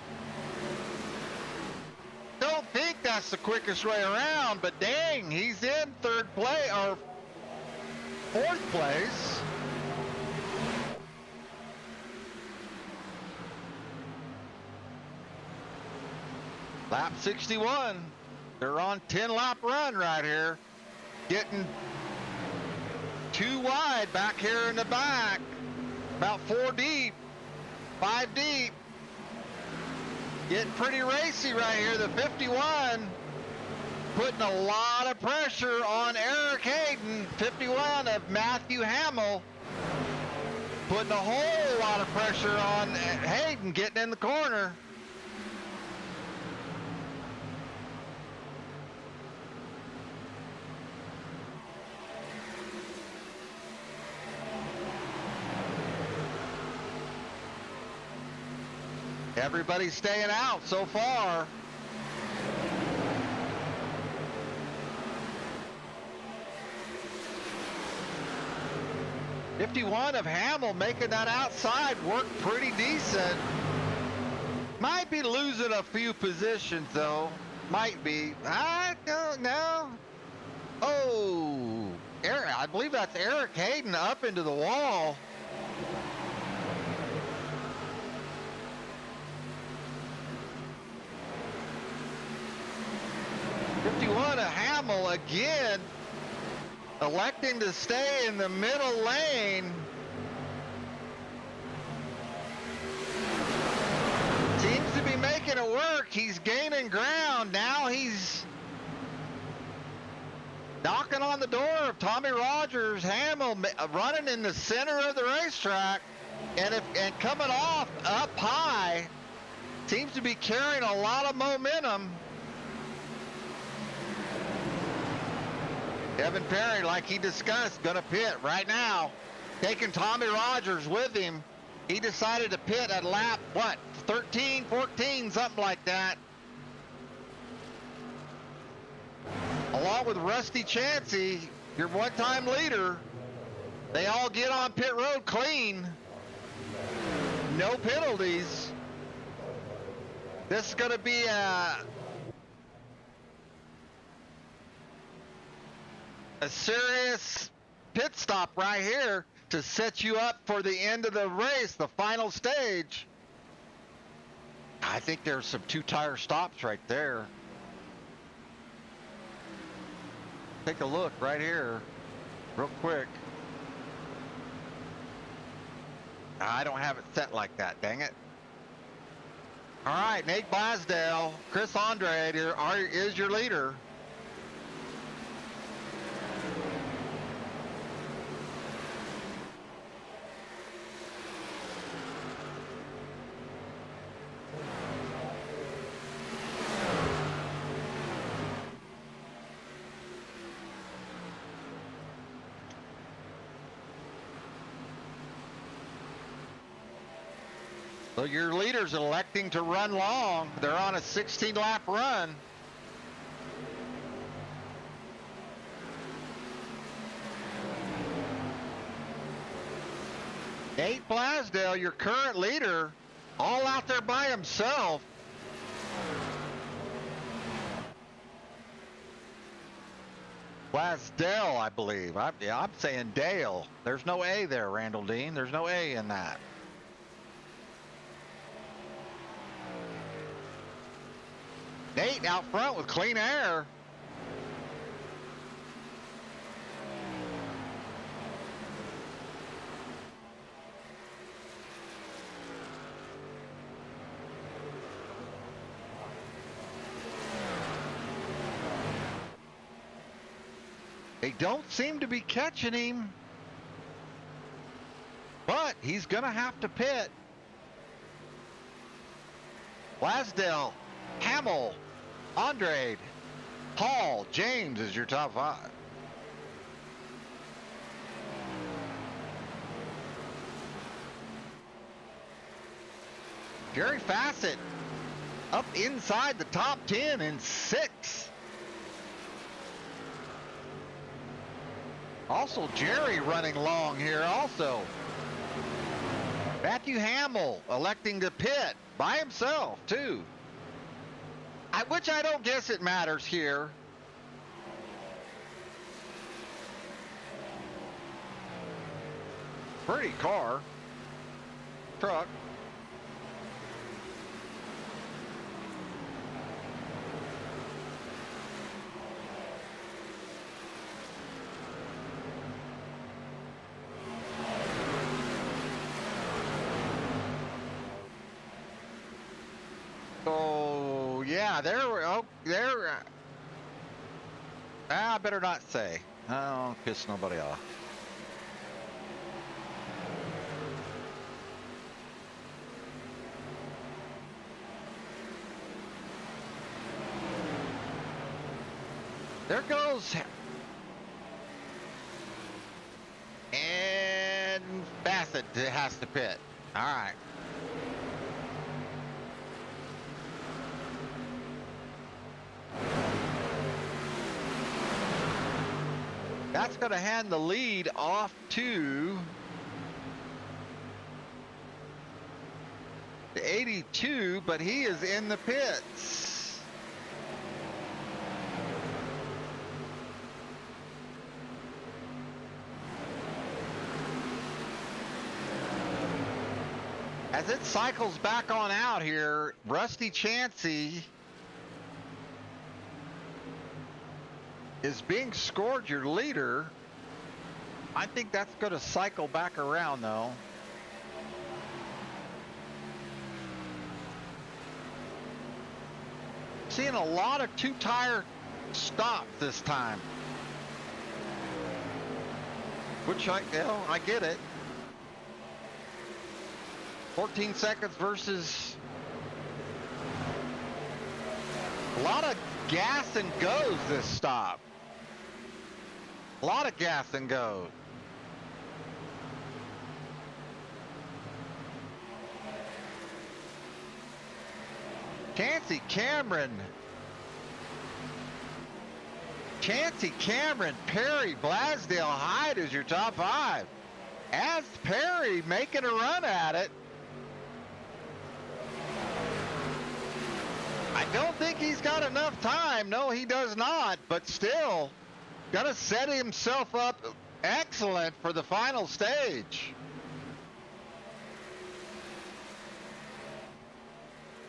Speaker 6: Don't think that's the quickest way around, but dang, he's in third place or fourth place. Lap 61. They're on 10-lap run right here. Getting too wide back here in the back. About 4 deep, 5 deep. Getting pretty racy right here. The 51 putting a lot of pressure on Eric Hayden. 51 of Matthew Hamill putting a whole lot of pressure on Hayden getting in the corner. Everybody's staying out so far. '51 of Hamill making that outside work pretty decent. Might be losing a few positions though. Might be. I don't know. Oh, I believe that's Eric Hayden up into the wall. '51 of Hamill again, electing to stay in the middle lane. Seems to be making it work. He's gaining ground. Now he's knocking on the door of Tommy Rogers. Hamill running in the center of the racetrack and coming off up high. Seems to be carrying a lot of momentum. Evan Perry, like he discussed, gonna pit right now. Taking Tommy Rogers with him. He decided to pit at lap, 13, 14, something like that. Along with Rusty Chansey, your one-time leader. They all get on pit road clean. No penalties. This is gonna be a serious pit stop right here to set you up for the end of the race, the final stage. I think there's some 2-tire stops right there. Take a look right here, real quick. I don't have it set like that, dang it. All right, Nate Blasdale, Chris Andrade is your leader. So your leader's electing to run long. They're on a 16-lap run. Nate Blasdale, your current leader, all out there by himself. Blasdale, I believe. I'm saying Dale. There's no A there, Randall Dean. There's no A in that. Nate out front with clean air. They don't seem to be catching him, but he's gonna have to pit. Blasdale, Hamill, Andrade, Paul, James is your top 5. Jerry Fassett up inside the top 10 in 6. Also, Jerry running long here also. Matthew Hamill electing to pit by himself, too. Which I don't guess it matters here. Pretty car. Truck. So yeah, I better not say. I don't piss nobody off. There goes. And Bassett has to pit. All right. That's going to hand the lead off to the 82, but he is in the pits. As it cycles back on out here, Rusty Chansey is being scored your leader. I think that's going to cycle back around though. Seeing a lot of two-tire stops this time. Which I get it. 14 seconds versus a lot of gas and goes this stop. A lot of gas and goes. Chansey Cameron, Perry, Blasdale, Hyde is your top 5. As Perry making a run at it. I don't think he's got enough time. No, he does not, but still gonna set himself up excellent for the final stage.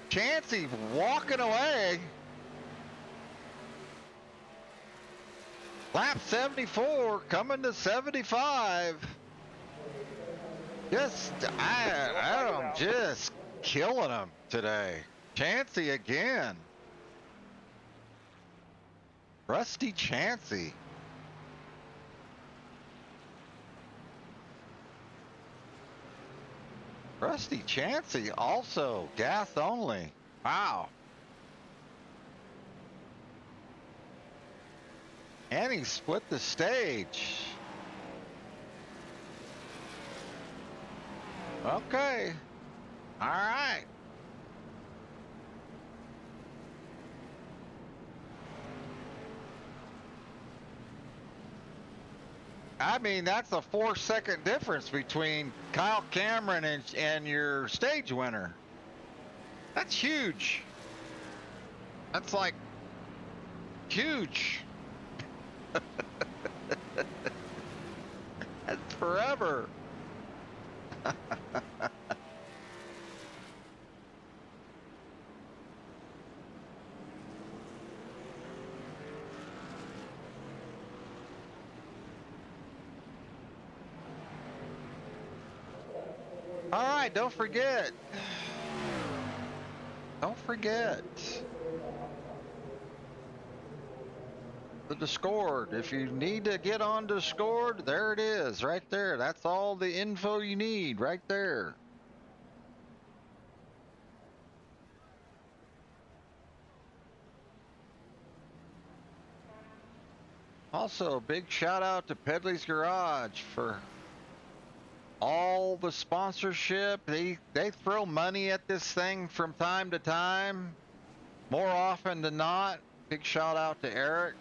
Speaker 6: Chansey walking away. Lap 74 coming to 75. I'm just killing him today. Chansey again. Rusty Chansey. Rusty Chansey also gas only. Wow. And he split the stage. Okay. All right. I mean, that's a 4-second difference between Kyle Cameron and your stage winner. That's huge. That's like huge. That's forever. All right, don't forget. Don't forget the Discord. If you need to get on Discord, there it is, right there. That's all the info you need, right there. Also, big shout out to Pedley's Garage for all the sponsorship. They throw money at this thing from time to time, more often than not. Big shout out to Eric.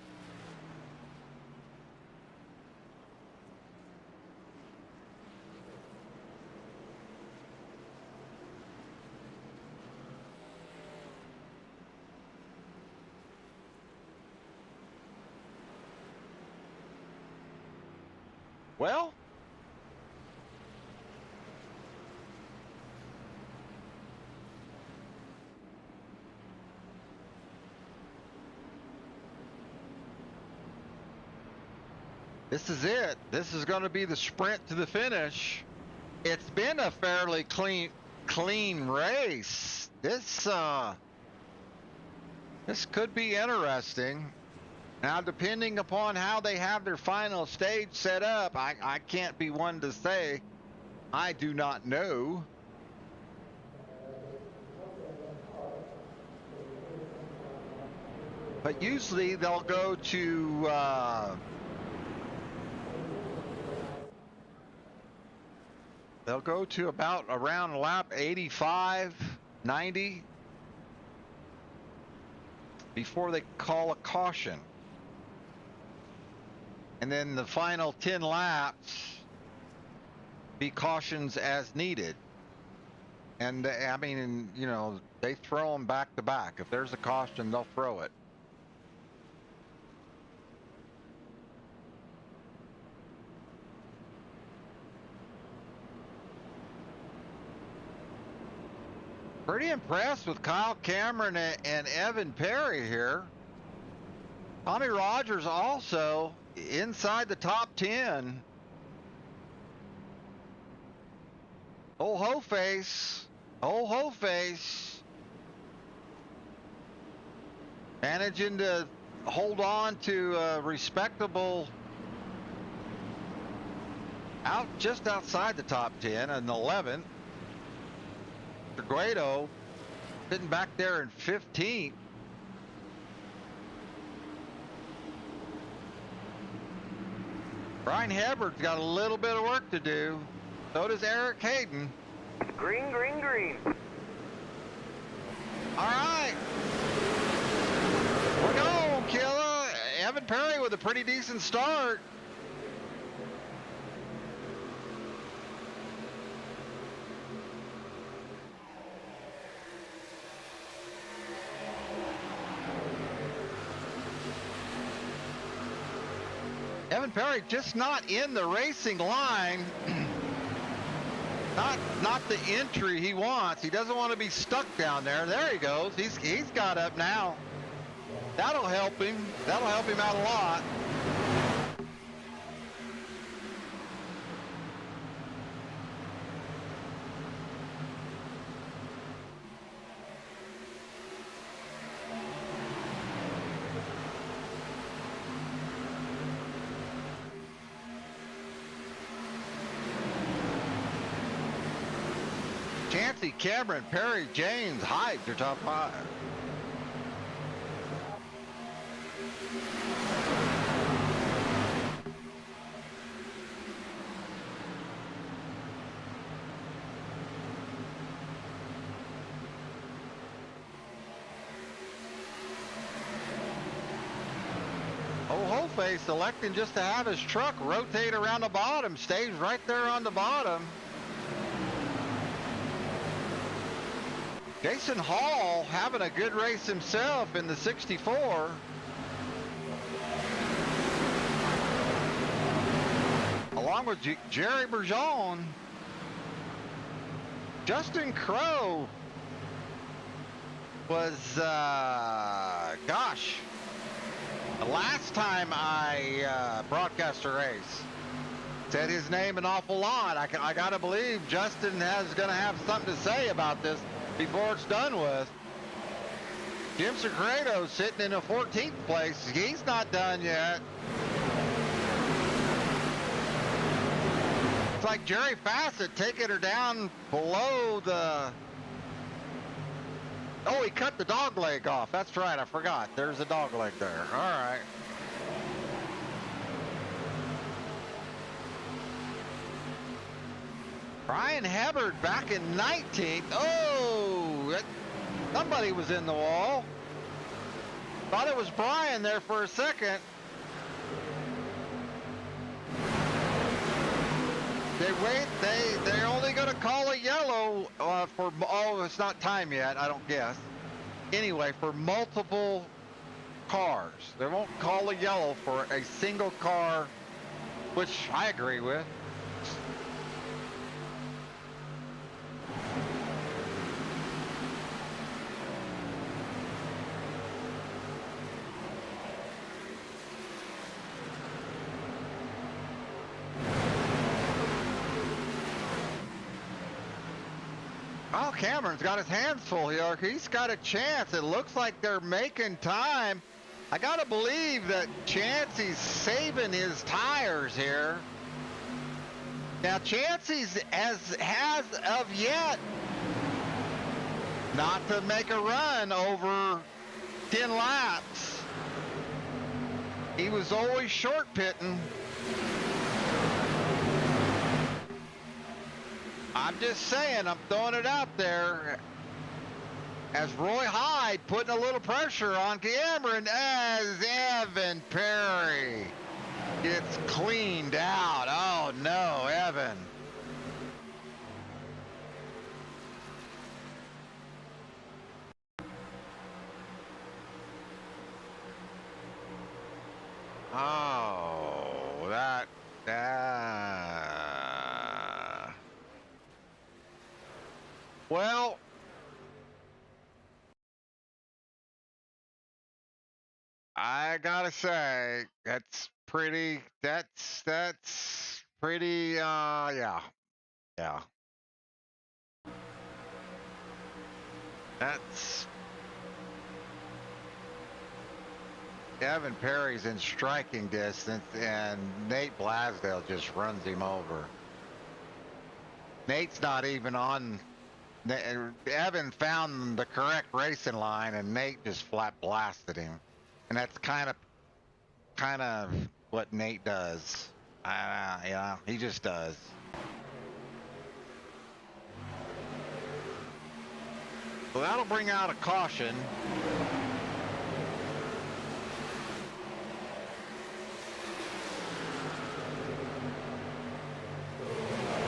Speaker 6: Well, this is it. This is going to be the sprint to the finish. It's been a fairly clean race. This could be interesting. Now, depending upon how they have their final stage set up, I can't be one to say. I do not know. But usually they'll go to about around lap 85, 90 before they call a caution. And then the final 10 laps be cautions as needed. And I mean, you know, they throw them back to back. If there's a caution, they'll throw it. Pretty impressed with Kyle Cameron and Evan Perry here. Tommy Rogers also inside the top 10. Old Ho Face. Managing to hold on to a respectable just outside the top 10 and 11th. Guido sitting back there in 15th. Brian Hebard's got a little bit of work to do. So does Eric Hayden.
Speaker 1: Green, green, green.
Speaker 6: All right. We're going, Killa. Evan Perry with a pretty decent start. Evan Perry just not in the racing line. Not the entry he wants. He doesn't want to be stuck down there. There he goes. He's got up now. That'll help him. That'll help him out a lot. Chancey, Cameron, Perry, James, Hyde, your top 5. Ho Face electing just to have his truck rotate around the bottom, stays right there on the bottom. Jason Hall having a good race himself in the 64. Along with Jerry Bergeron. Justin Crowe was, gosh, the last time I broadcast a race, said his name an awful lot. I gotta believe Justin is gonna have something to say about this before it's done with. Jim Segredo sitting in a 14th place. He's not done yet. It's like Jerry Fassett taking her down below the... Oh, he cut the dog leg off. That's right, I forgot. There's a dog leg there. All right. Brian Hubbard back in 19th. Oh, somebody was in the wall. Thought it was Brian there for a second. They're only going to call a yellow for, oh, it's not time yet, I don't guess. Anyway, for multiple cars. They won't call a yellow for a single car, which I agree with. Oh, Cameron's got his hands full here. He's got a chance. It looks like they're making time. I gotta believe that Chancey's saving his tires here. Now, Chancey's has of yet not to make a run over 10 laps. He was always short pitting. I'm just saying, I'm throwing it out there. As Roy Hyde putting a little pressure on Cameron as Evan Perry gets cleaned out. Oh no, Evan. Oh, that. Well, I gotta say, that's pretty, yeah. That's, Evan Perry's in striking distance and Nate Blasdale just runs him over. Nate's not even on. Evan found the correct racing line and Nate just flat blasted him. And that's kind of what Nate does. Yeah, he just does. Well, that'll bring out a caution.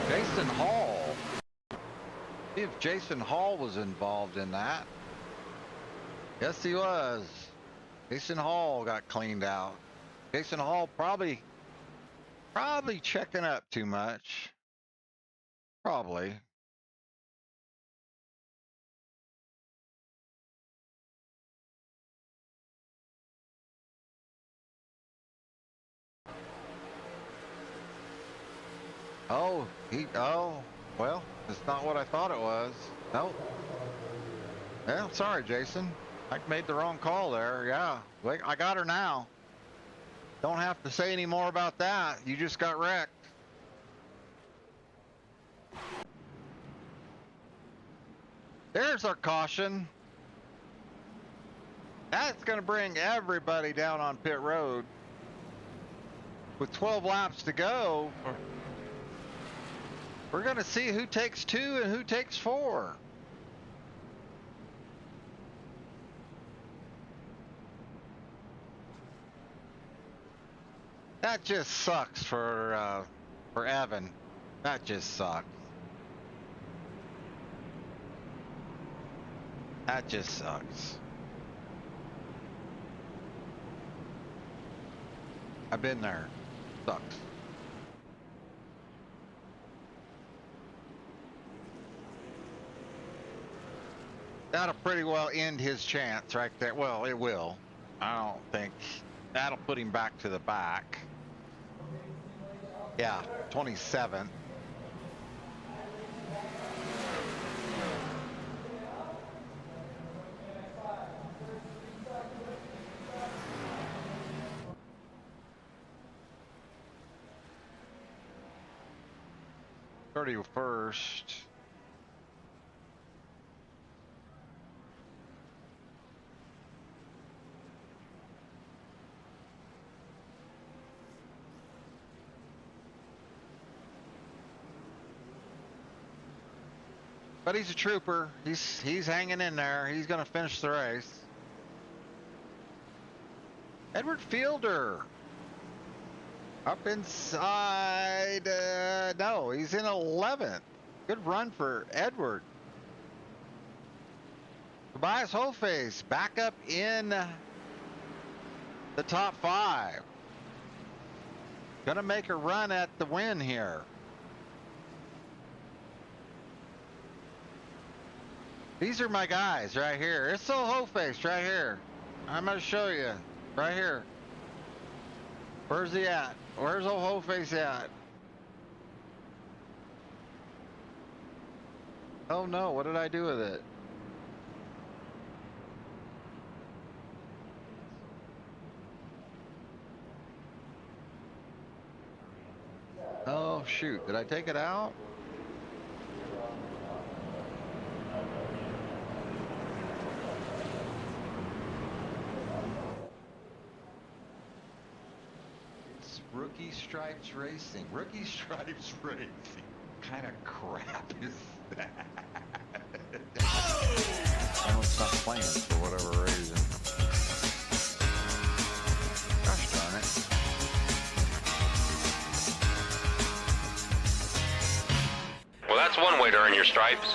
Speaker 6: Jason Hall. See if Jason Hall was involved in that. Yes, he was. Jason Hall got cleaned out. Jason Hall probably checking up too much. Probably. Oh, well, it's not what I thought it was. Nope. Yeah, sorry, Jason. I made the wrong call there. Yeah, I got her now. Don't have to say any more about that. You just got wrecked. There's our caution. That's going to bring everybody down on pit road. With 12 laps to go, we're going to see who takes 2 and who takes 4. That just sucks for Evan. That just sucks. That just sucks. I've been there. Sucks. That'll pretty well end his chance right there. Well, it will. I don't think. That'll put him back to the back. Yeah, 27th. First. But he's a trooper. He's hanging in there. He's gonna finish the race. Edward Fielder. Up inside, no, he's in 11th. Good run for Edward. Tobias Hoface back up in the top 5. Gonna make a run at the win here. These are my guys right here. It's so Hoface right here. I'm gonna show you right here. Where's he at? Where's old Hoface at? Oh no, what did I do with it? Oh shoot, did I take it out? Rookie Stripes Racing. Rookie Stripes Racing. What kind of crap is that? I don't stop playing for whatever reason. Gosh darn it.
Speaker 1: Well, that's one way to earn your stripes.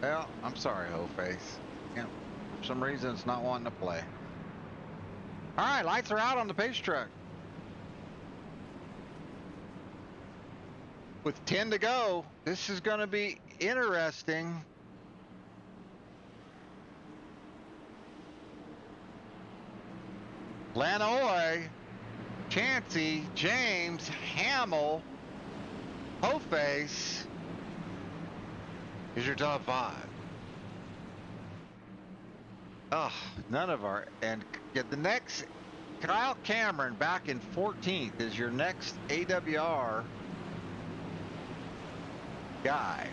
Speaker 6: Well, I'm sorry, Hoface. Yeah, for some reason it's not wanting to play. All right, lights are out on the pace truck. With 10 to go, this is going to be interesting. Lanoy, Chansey, James, Hamill, Hoface is your top 5. Oh, none of our, and get the next, Kyle Cameron back in 14th is your next AWR guy.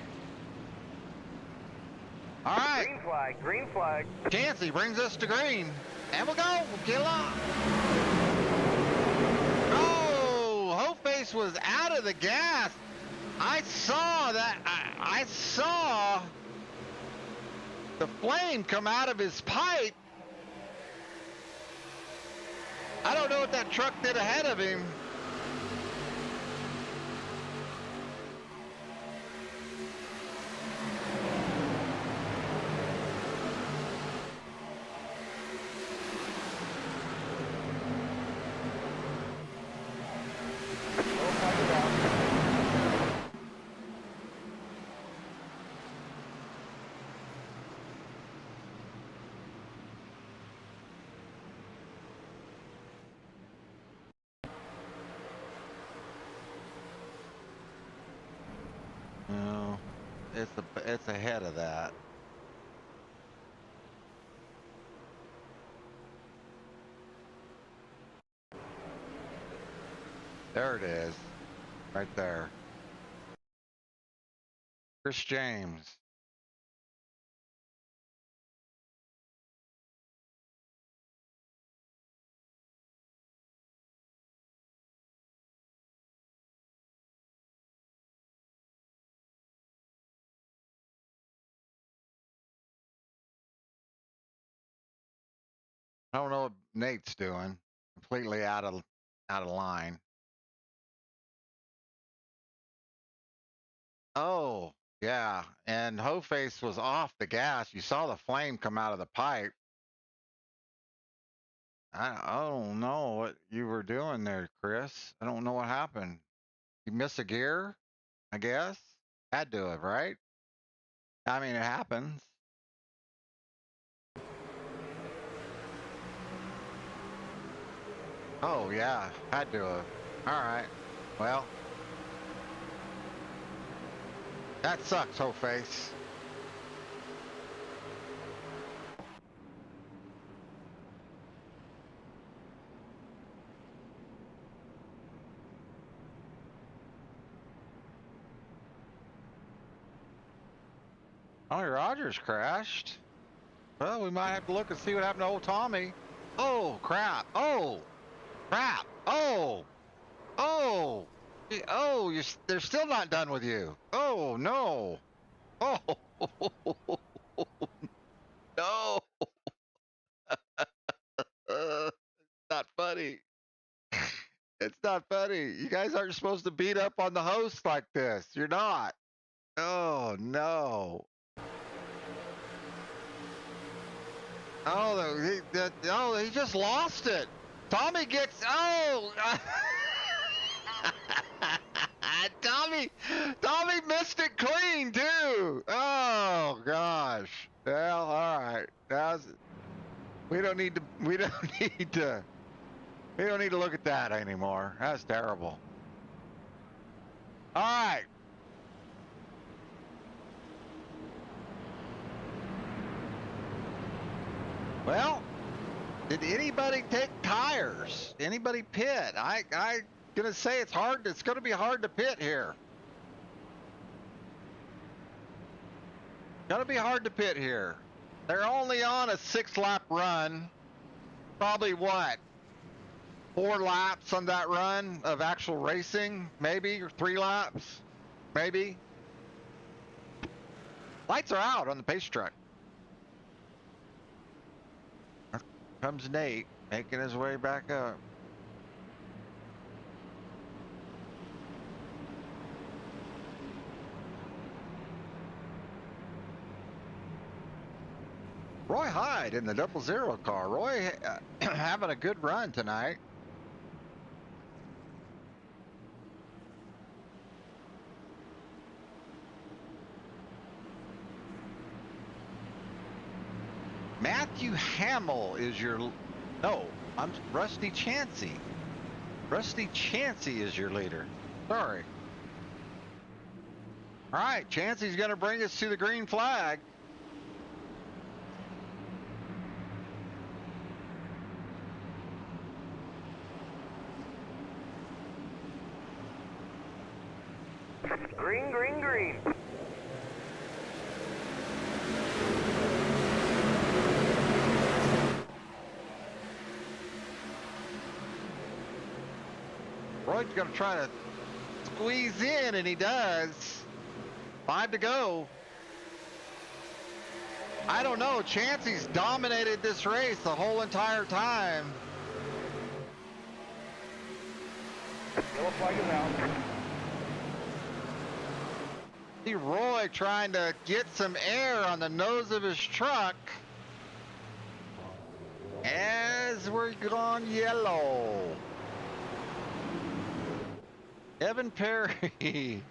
Speaker 6: All right.
Speaker 1: Green flag, green flag.
Speaker 6: Chansey brings us to green. And we'll go. We'll get on. Oh, Hoface was out of the gas. I saw that. I saw the flame come out of his pipe. I don't know what that truck did ahead of him. No, it's ahead of that. There it is, right there. Chris James. I don't know what Nate's doing. Completely out of line. Oh, yeah. And Hoface was off the gas. You saw the flame come out of the pipe. I don't know what you were doing there, Chris. I don't know what happened. You missed a gear, I guess. Had to have, right? I mean, it happens. Oh, yeah. Had to have. All right. Well. That sucks, Hoface. Tommy Rogers crashed. Well, we might have to look and see what happened to old Tommy. Oh, crap. Oh, crap. Oh, oh, oh! They're still not done with you. Oh no! Oh no! Not funny. It's not funny. You guys aren't supposed to beat up on the host like this. You're not. Oh no. Oh, he just lost it. Tommy gets. Oh. Tommy missed it clean too. Oh gosh. Well, all right. We don't need to. We don't need to. We don't need to look at that anymore. That's terrible. All right. Well, did anybody take tires? Anybody pit? I gonna say it's hard. It's gonna be hard to pit here. Gonna be hard to pit here. They're only on a 6-lap run. Probably what? 4 laps on that run of actual racing, maybe, or 3 laps, maybe. Lights are out on the pace truck. Here comes Nate, making his way back up. Roy Hyde in the 00 car. Roy having a good run tonight. Matthew Hamill is your, no, I'm Rusty Chansey. Rusty Chansey is your leader. Sorry. All right, Chansey's going to bring us to the green flag.
Speaker 1: Green, green, green.
Speaker 6: Roy's going to try to squeeze in, and he does. 5 to go. I don't know. Chansey's dominated this race the whole entire time.
Speaker 1: Yellow flag is out.
Speaker 6: See Roy trying to get some air on the nose of his truck as we're gone yellow. Evan Perry.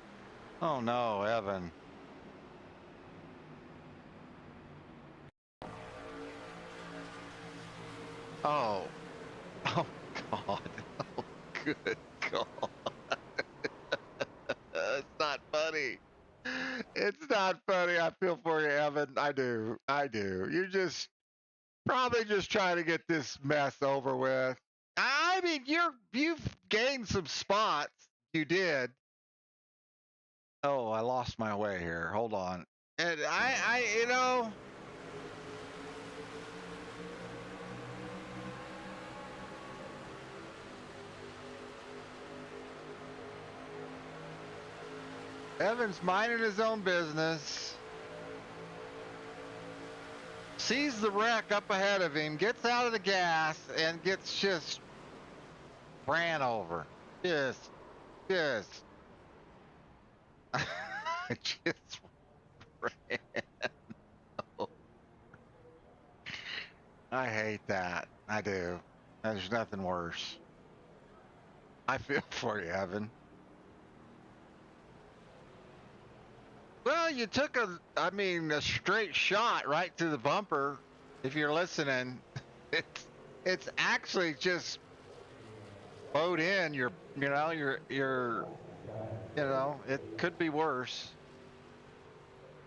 Speaker 6: Oh no, Evan. Oh. Oh God. Oh good God. It's not funny. It's not funny. I feel for you, Evan. I do. I do. You're just probably just trying to get this mess over with. I mean, you've gained some spots. You did. Oh, I lost my way here. Hold on. And you know. Evan's minding his own business. Sees the wreck up ahead of him, gets out of the gas, and gets just ran over. Just. Just ran over. I hate that. I do. There's nothing worse. I feel for you, Evan. Well, you took a straight shot right through the bumper. If you're listening, it's actually just bowed in. It could be worse.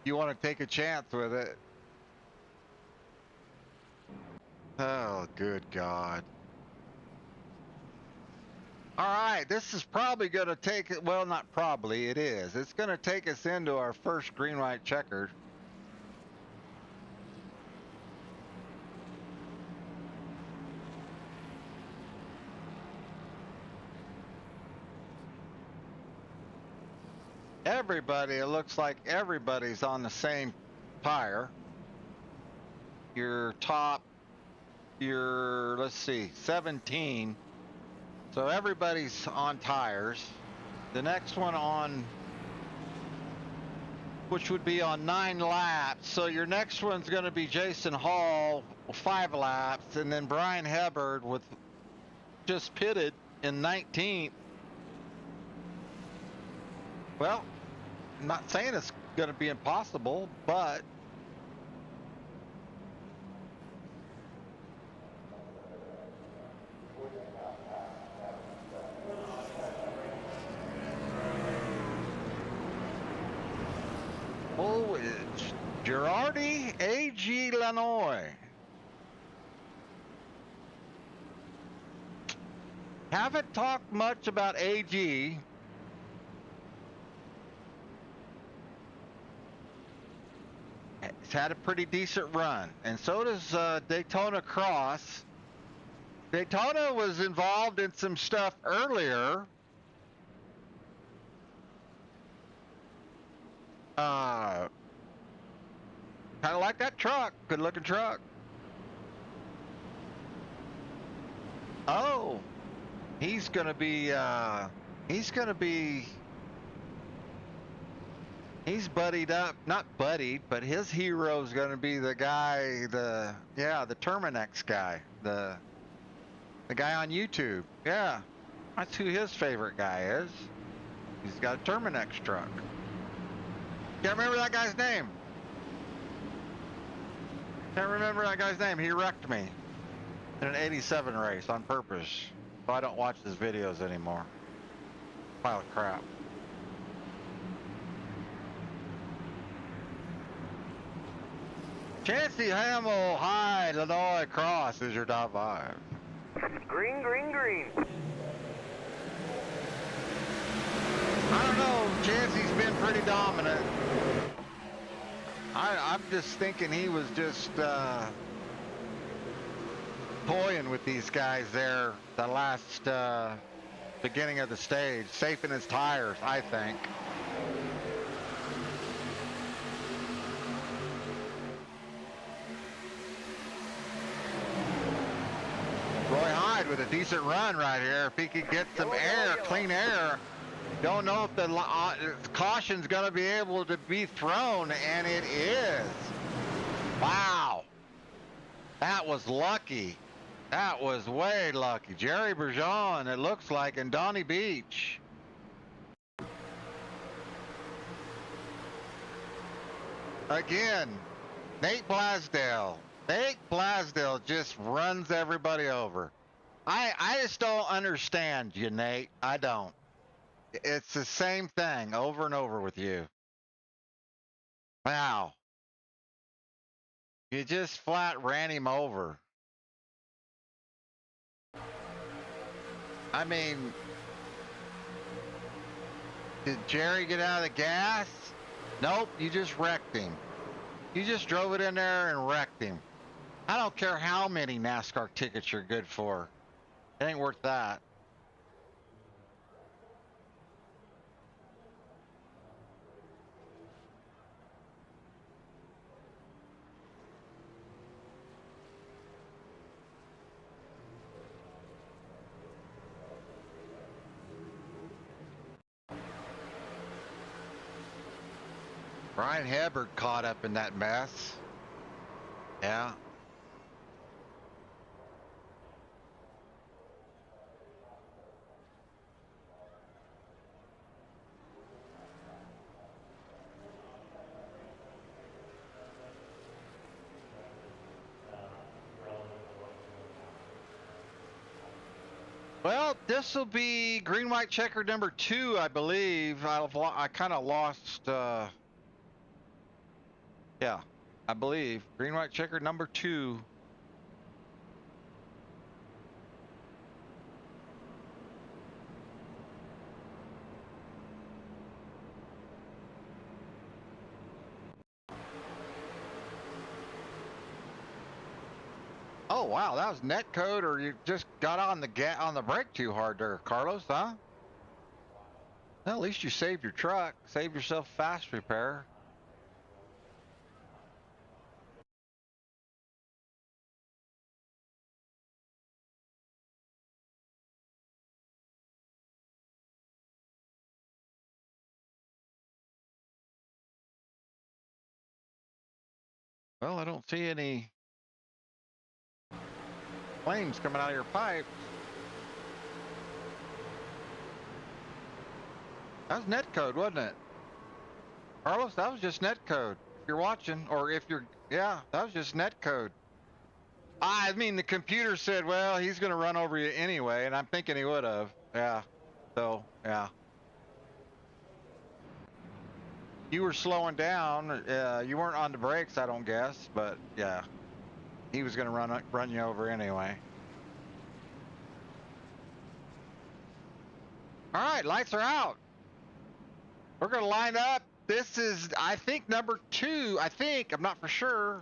Speaker 6: You want to take a chance with it. Oh, good God. All right, this is probably going to take it. Well, not probably, it is. It's going to take us into our first green, white, checkered. everybody, it looks like everybody's on the same tire. Your top, let's see, 17. So everybody's on tires. The next one on, which would be on 9 laps. So your next one's going to be Jason Hall, 5 laps, and then Brian Hubbard with just pitted in 19th. Well, I'm not saying it's going to be impossible, but oh, it's Girardi AG Lanois. Haven't talked much about AG. It's had a pretty decent run, and so does Daytona Cross. Daytona was involved in some stuff earlier. Kind of like that truck. Good looking truck. Oh, he's gonna be he's buddied up, not buddied, but his hero's gonna be the guy, the Terminex guy, the guy on YouTube. Yeah, that's who his favorite guy is. He's got a Terminex truck. Can't remember that guy's name. Can't remember that guy's name. He wrecked me in an 87 race on purpose. So I don't watch his videos anymore. Pile of crap. Chancey Hamill, hi, Illinois Cross is your top 5.
Speaker 1: Green, green, green.
Speaker 6: I don't know, Chancey's been pretty dominant. I'm just thinking he was just toying with these guys there the last beginning of the stage, safing his tires, I think. Roy Hyde with a decent run right here. If he could get some air, clean air. Don't know if the caution's going to be able to be thrown, and it is. Wow. That was lucky. That was way lucky. Jerry Bergeron, it looks like, and Donnie Beach. Again, Nate Blasdale. Nate Blasdale just runs everybody over. I just don't understand you, Nate. I don't. It's the same thing over and over with you. Wow. You just flat ran him over. I mean, did Jerry get out of the gas? Nope, you just wrecked him. You just drove it in there and wrecked him. I don't care how many NASCAR tickets you're good for. It ain't worth that. Brian Hubbard caught up in that mess. Yeah. Well, this will be green, white checker number 2, I believe. I kind of lost, yeah, I believe. Green, white checker number 2. Oh wow, that was net code, or you just got on the brake too hard there, Carlos, huh? Well, at least you saved your truck. Saved yourself fast repair. Well, I don't see any flames coming out of your pipe. That was net code, wasn't it? Carlos, that was just net code. If you're watching, or if you're, yeah, that was just net code. I mean, the computer said, well, he's going to run over you anyway, and I'm thinking he would have. Yeah. So, yeah. You were slowing down. You weren't on the brakes, I don't guess, but yeah. He was going to run you over anyway. All right, lights are out. We're going to line up. This is, I think, number 2. I think. I'm not for sure.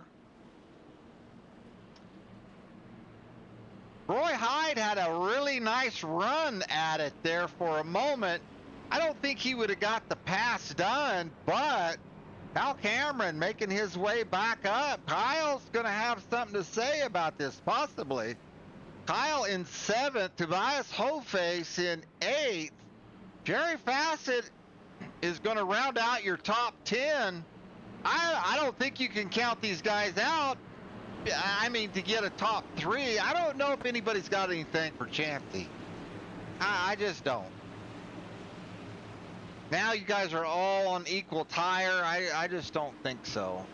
Speaker 6: Roy Hyde had a really nice run at it there for a moment. I don't think he would have got the pass done, but Kyle Cameron making his way back up. Kyle's going to have something to say about this, possibly. Kyle in 7th, Tobias Hoface in 8th. Jerry Fassett is going to round out your top 10. I don't think you can count these guys out. I mean, to get a top 3, I don't know if anybody's got anything for Chancey. I just don't. Now you guys are all on equal tire. I just don't think so.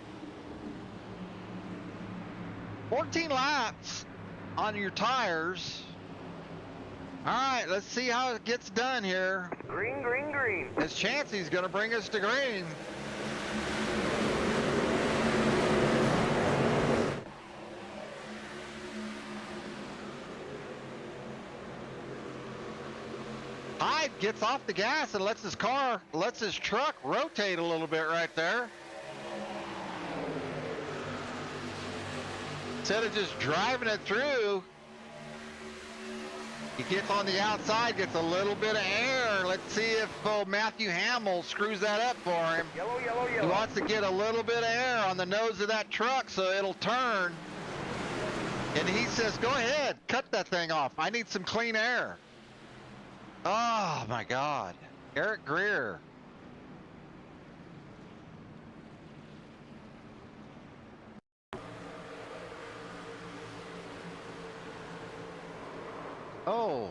Speaker 6: 14 laps on your tires. All right, let's see how it gets done here.
Speaker 1: Green, green, green.
Speaker 6: As Chancey's going to bring us to green. Hyde gets off the gas and lets his truck rotate a little bit right there. Instead of just driving it through, he gets on the outside, gets a little bit of air. Let's see if Matthew Hamill screws that up for him.
Speaker 1: Yellow, yellow,
Speaker 6: He
Speaker 1: yellow.
Speaker 6: wants to get a little bit of air on the nose of that truck so it'll turn. And he says, go ahead, cut that thing off. I need some clean air. Oh my God, Eric Greer. Oh.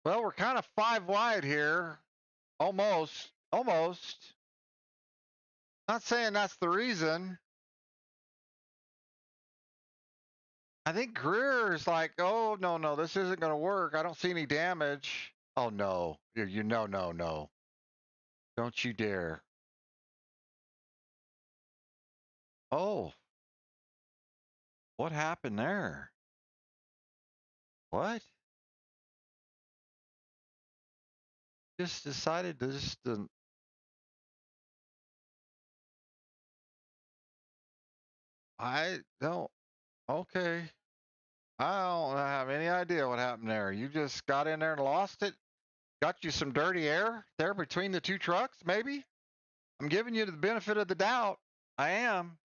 Speaker 6: Well, we're kind of 5 wide here. Almost. Not saying that's the reason. I think Greer is like, oh, no, this isn't going to work. I don't see any damage. Oh, no. No. Don't you dare. Oh. What happened there? What? Just decided to just I don't. Okay. I don't have any idea what happened there. You just got in there and lost it. Got you some dirty air there between the 2 trucks, maybe? I'm giving you the benefit of the doubt. I am.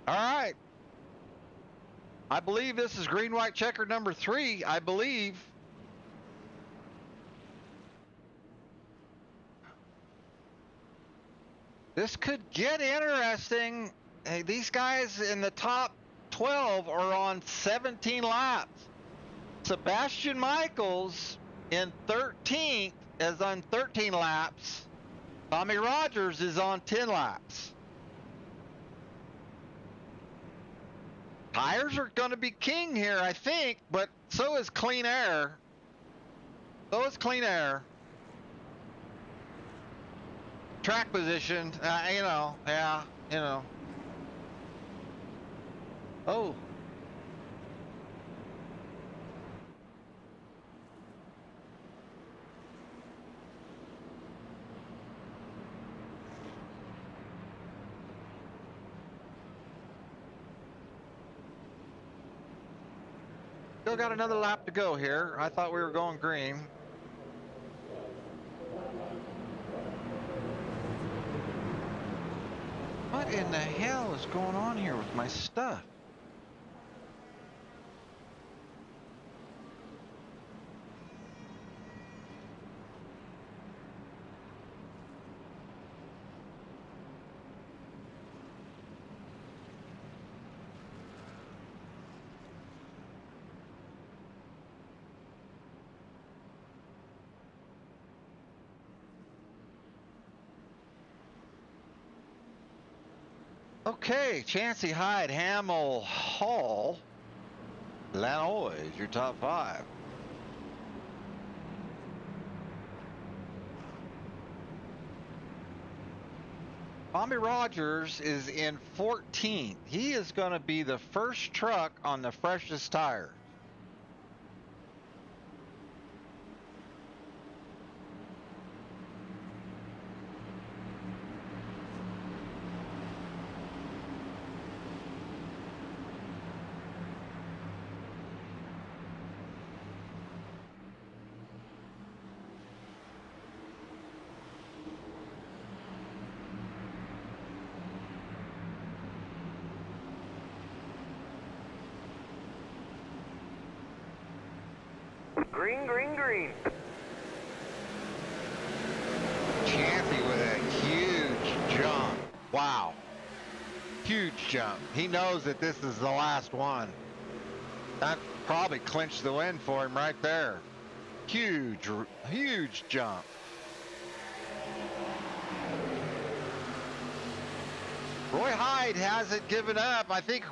Speaker 6: All right. I believe this is green, white, checker number 3. I believe. This could get interesting. Hey, these guys in the top 12 are on 17 laps. Sebastian Michaels in 13th is on 13 laps. Tommy Rogers is on 10 laps. Tires are going to be king here, I think, but so is clean air. Track position, yeah. Oh. Still got another lap to go here. I thought we were going green. What in the hell is going on here with my stuff? Okay, Chancey, Hyde, Hamill, Hall, Lanoy is your top 5. Tommy Rogers is in 14th. He is going to be the first truck on the freshest tire.
Speaker 1: Green, green, green.
Speaker 6: Chancey with a huge jump. Wow. Huge jump. He knows that this is the last one. That probably clinched the win for him right there. Huge, huge jump. Roy Hyde hasn't given up. I think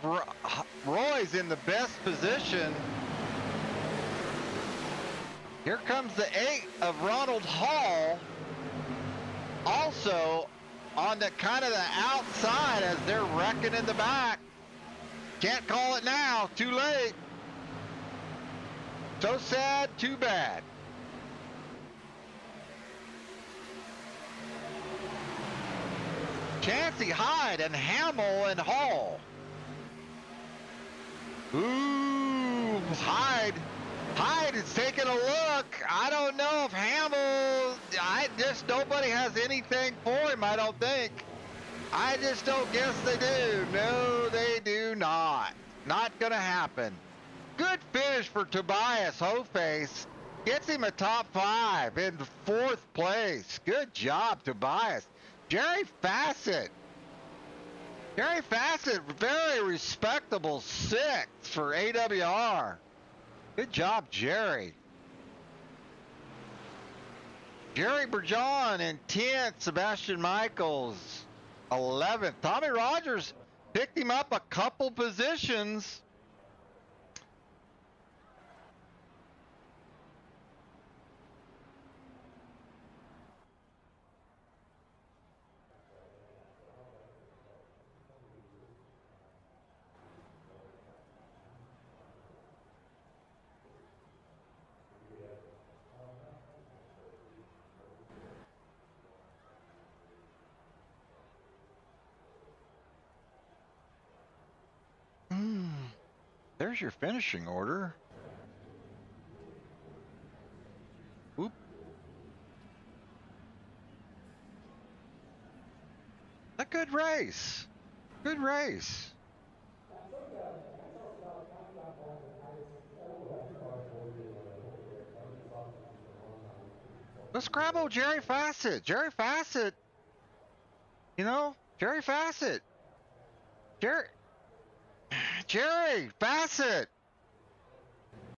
Speaker 6: Roy's in the best position. Here comes the 8 of Ronald Hall, also on the kind of the outside as they're wrecking in the back. Can't call it now, too late. So sad, too bad. Chancey, Hyde, and Hamill and Hall. Ooh, Hyde is taking a look. I don't know if Hamill, nobody has anything for him, I don't think. I just don't guess they do. No, they do not. Not gonna happen. Good finish for Tobias Hoface. Gets him a top 5 in 4th place. Good job, Tobias. Jerry Fassett, very respectable 6th for AWR. Good job, Jerry. Jerry Bergeron in 10th, Sebastian Michaels 11th. Tommy Rogers picked him up a couple positions. There's your finishing order. Whoop. A good race. Good race. Let's grab old Jerry Fassett. Jerry Fassett. You know, Jerry Fassett. Jerry Fassett.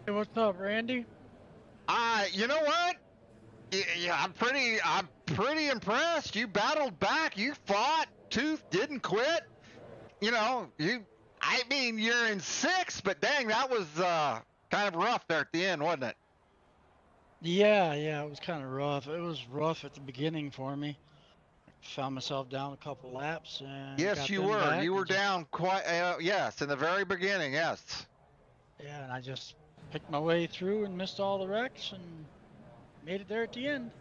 Speaker 5: Hey, what's up, Randy?
Speaker 6: You know what? Yeah, I'm pretty impressed. You battled back. You fought. Tooth didn't quit. You know, I mean, you're in 6th, but dang, that was kind of rough there at the end, wasn't it?
Speaker 5: Yeah, it was kind of rough. It was rough at the beginning for me. Found myself down a couple laps and
Speaker 6: yes, you were. You were down quite. Yes, in the very beginning. Yes.
Speaker 5: Yeah, and I just picked my way through and missed all the wrecks and made it there at the end.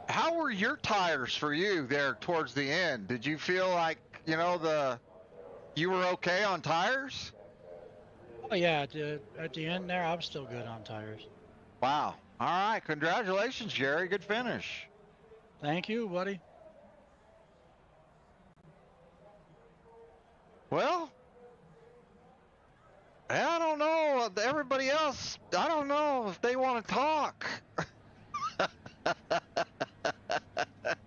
Speaker 6: How were your tires for you there towards the end? Did you feel like you were okay on tires?
Speaker 5: Oh yeah, at the end there, I was still good on tires.
Speaker 6: Wow. All right. Congratulations, Jerry. Good finish.
Speaker 5: Thank you, buddy.
Speaker 6: Well, I don't know. Everybody else, I don't know if they want to talk.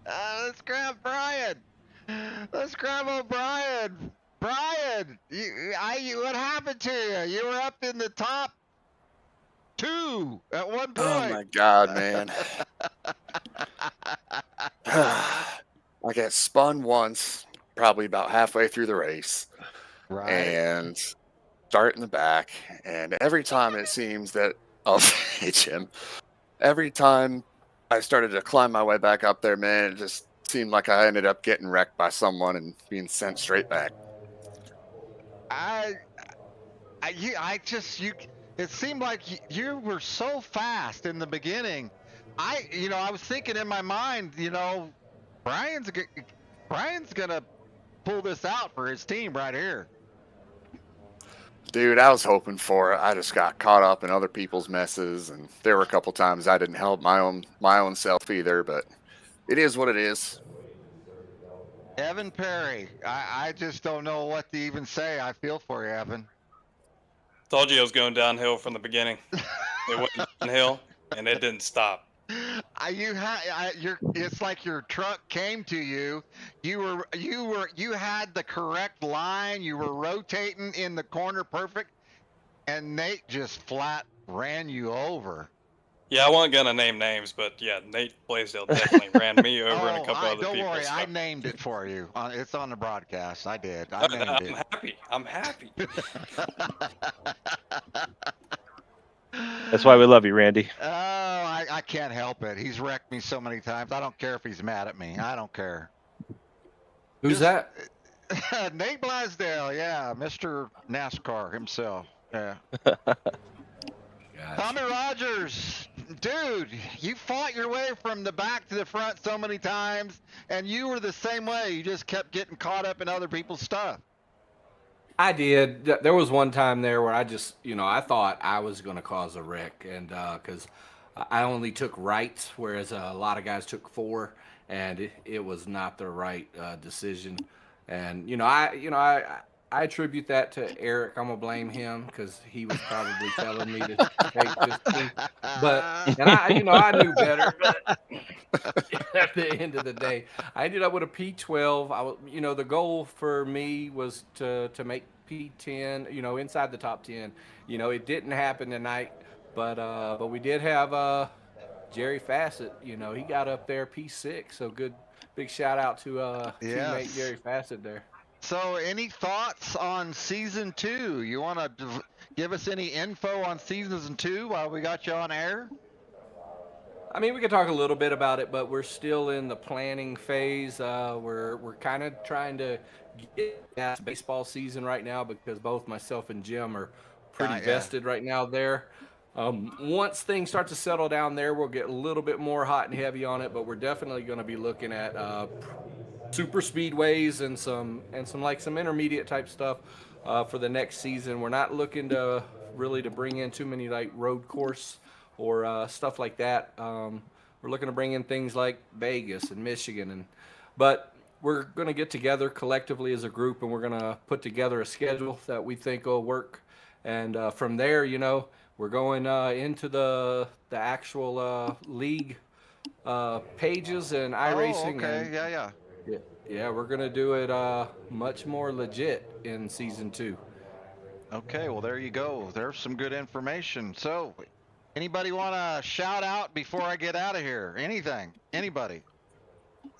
Speaker 6: Let's grab Brian. Let's grab O'Brien. Brian, what happened to you? You were up in the top 2 at one point.
Speaker 7: Oh my God, man. I got spun once, probably about halfway through the race,
Speaker 6: Right.
Speaker 7: and start in the back. And every time it seems that, oh, hey, Jim, every time I started to climb my way back up there, man, it just seemed like I ended up getting wrecked by someone and being sent straight back.
Speaker 6: It seemed like you were so fast in the beginning. I was thinking in my mind, Brian's gonna pull this out for his team right here.
Speaker 7: Dude, I was hoping for it. I just got caught up in other people's messes, and there were a couple times I didn't help my own self either, but it is what it is.
Speaker 6: Evan Perry, I just don't know what to even say. I feel for you, Evan.
Speaker 3: Told you it was going downhill from the beginning. It went downhill, and it didn't stop.
Speaker 6: It's like your truck came to you. You had the correct line. You were rotating in the corner perfect, and Nate just flat ran you over.
Speaker 3: Yeah, I wasn't gonna name names, but yeah, Nate Blaisdell definitely ran me over and a couple other people.
Speaker 6: Don't worry,
Speaker 3: so.
Speaker 6: I named it for you. It's on the broadcast. I did.
Speaker 3: I'm
Speaker 6: named
Speaker 3: happy. I'm happy.
Speaker 8: That's why we love you, Randy.
Speaker 6: Oh, I can't help it. He's wrecked me so many times. I don't care if he's mad at me. I don't care.
Speaker 4: Who's that?
Speaker 6: Nate Blaisdell, yeah, Mr. NASCAR himself. Yeah. Tommy Rogers, dude, you fought your way from the back to the front so many times, and you were the same way. You just kept getting caught up in other people's stuff.
Speaker 4: I did. There was one time there where I just, I thought I was going to cause a wreck, and because I only took rights, whereas a lot of guys took 4, and it was not the right decision. And I attribute that to Eric. I'm gonna blame him because he was probably telling me to take this thing. I knew better. But at the end of the day, I ended up with a P12. The goal for me was to make P10. Inside the top 10. It didn't happen tonight, but we did have Jerry Fassett. He got up there P6. So good, big shout out to teammate Jerry Fassett there.
Speaker 6: So, any thoughts on season 2? You want to give us any info on season 2 while we got you on air?
Speaker 4: I mean, we could talk a little bit about it, but we're still in the planning phase. We're kind of trying to get past baseball season right now because both myself and Jim are pretty vested right now there. Once things start to settle down there, we'll get a little bit more hot and heavy on it, but we're definitely going to be looking at super speedways and some intermediate type stuff for the next season. We're not looking to bring in too many like road course or stuff like that. We're looking to bring in things like Vegas and Michigan, but we're going to get together collectively as a group, and we're going to put together a schedule that we think will work. And from there, we're going into the actual league pages and iRacing.
Speaker 6: Okay.
Speaker 4: Yeah, we're going to do it much more legit in season 2.
Speaker 6: Okay, well, there you go. There's some good information. So, anybody want to shout out before I get out of here? Anything? Anybody?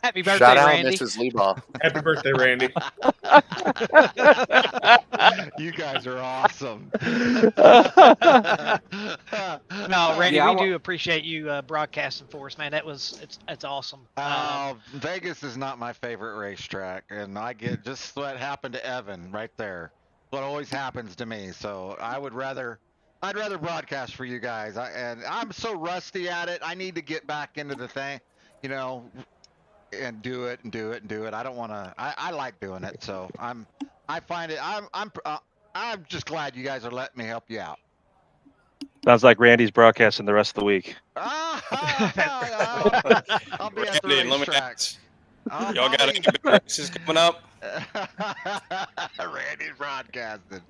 Speaker 2: Happy birthday,
Speaker 7: Shout out
Speaker 2: Randy.
Speaker 7: Mrs. Liebach.
Speaker 8: Happy birthday, Randy.
Speaker 6: You guys are awesome.
Speaker 2: No, Randy,
Speaker 4: Yeah,
Speaker 2: we do appreciate you broadcasting for us, man. It's awesome.
Speaker 6: Vegas is not my favorite racetrack, and I get just what happened to Evan right there. What always happens to me. So I'd rather broadcast for you guys. And I'm so rusty at it. I need to get back into the thing, and do it. I don't want to. I like doing it. So I I'm just glad you guys are letting me help you out.
Speaker 8: Sounds like Randy's broadcasting the rest of the week.
Speaker 6: I'll be at the
Speaker 3: Randy, let me
Speaker 6: racetrack.
Speaker 3: ask.
Speaker 6: I'll
Speaker 3: Y'all got
Speaker 6: probably-
Speaker 3: any big races coming up?
Speaker 6: Randy's broadcasting.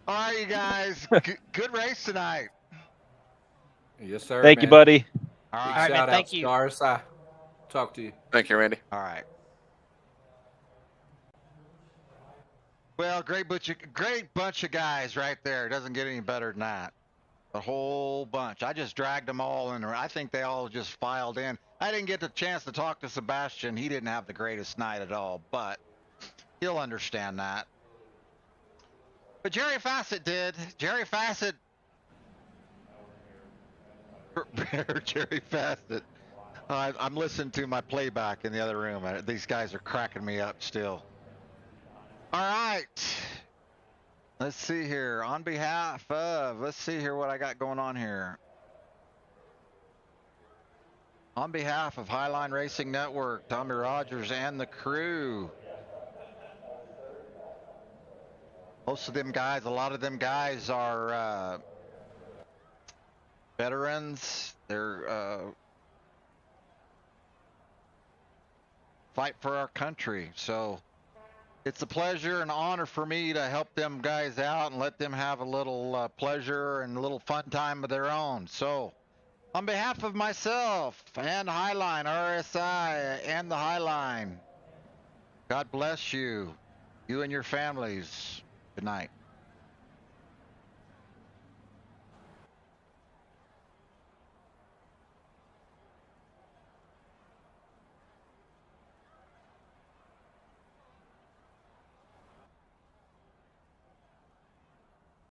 Speaker 6: All right, you guys. Good race tonight.
Speaker 4: Yes, sir.
Speaker 8: Thank you,
Speaker 4: man.
Speaker 8: buddy.
Speaker 6: All
Speaker 4: Big
Speaker 6: right.
Speaker 2: man,
Speaker 4: shout out,
Speaker 2: thank you.
Speaker 4: Stars. I talk to you.
Speaker 7: Thank you, Randy.
Speaker 6: All right. Well, great bunch of guys right there. Doesn't get any better than that. The whole bunch. I just dragged them all in. I think they all just filed in. I didn't get the chance to talk to Sebastian. He didn't have the greatest night at all, but he'll understand that. But Jerry Fassett did. Jerry Fassett. Jerry Fassett. I'm listening to my playback in the other room. These guys are cracking me up still. All right. Let's see here. On behalf of, let's see here what I got going on here. On behalf of Highline Racing Network, Tommy Rogers and the crew. Most of them guys, a lot of them guys are veterans. They're fight for our country. So it's a pleasure and honor for me to help them guys out and let them have a little pleasure and a little fun time of their own. So on behalf of myself and Highline, RSI and the Highline, God bless you, you and your families. Good night.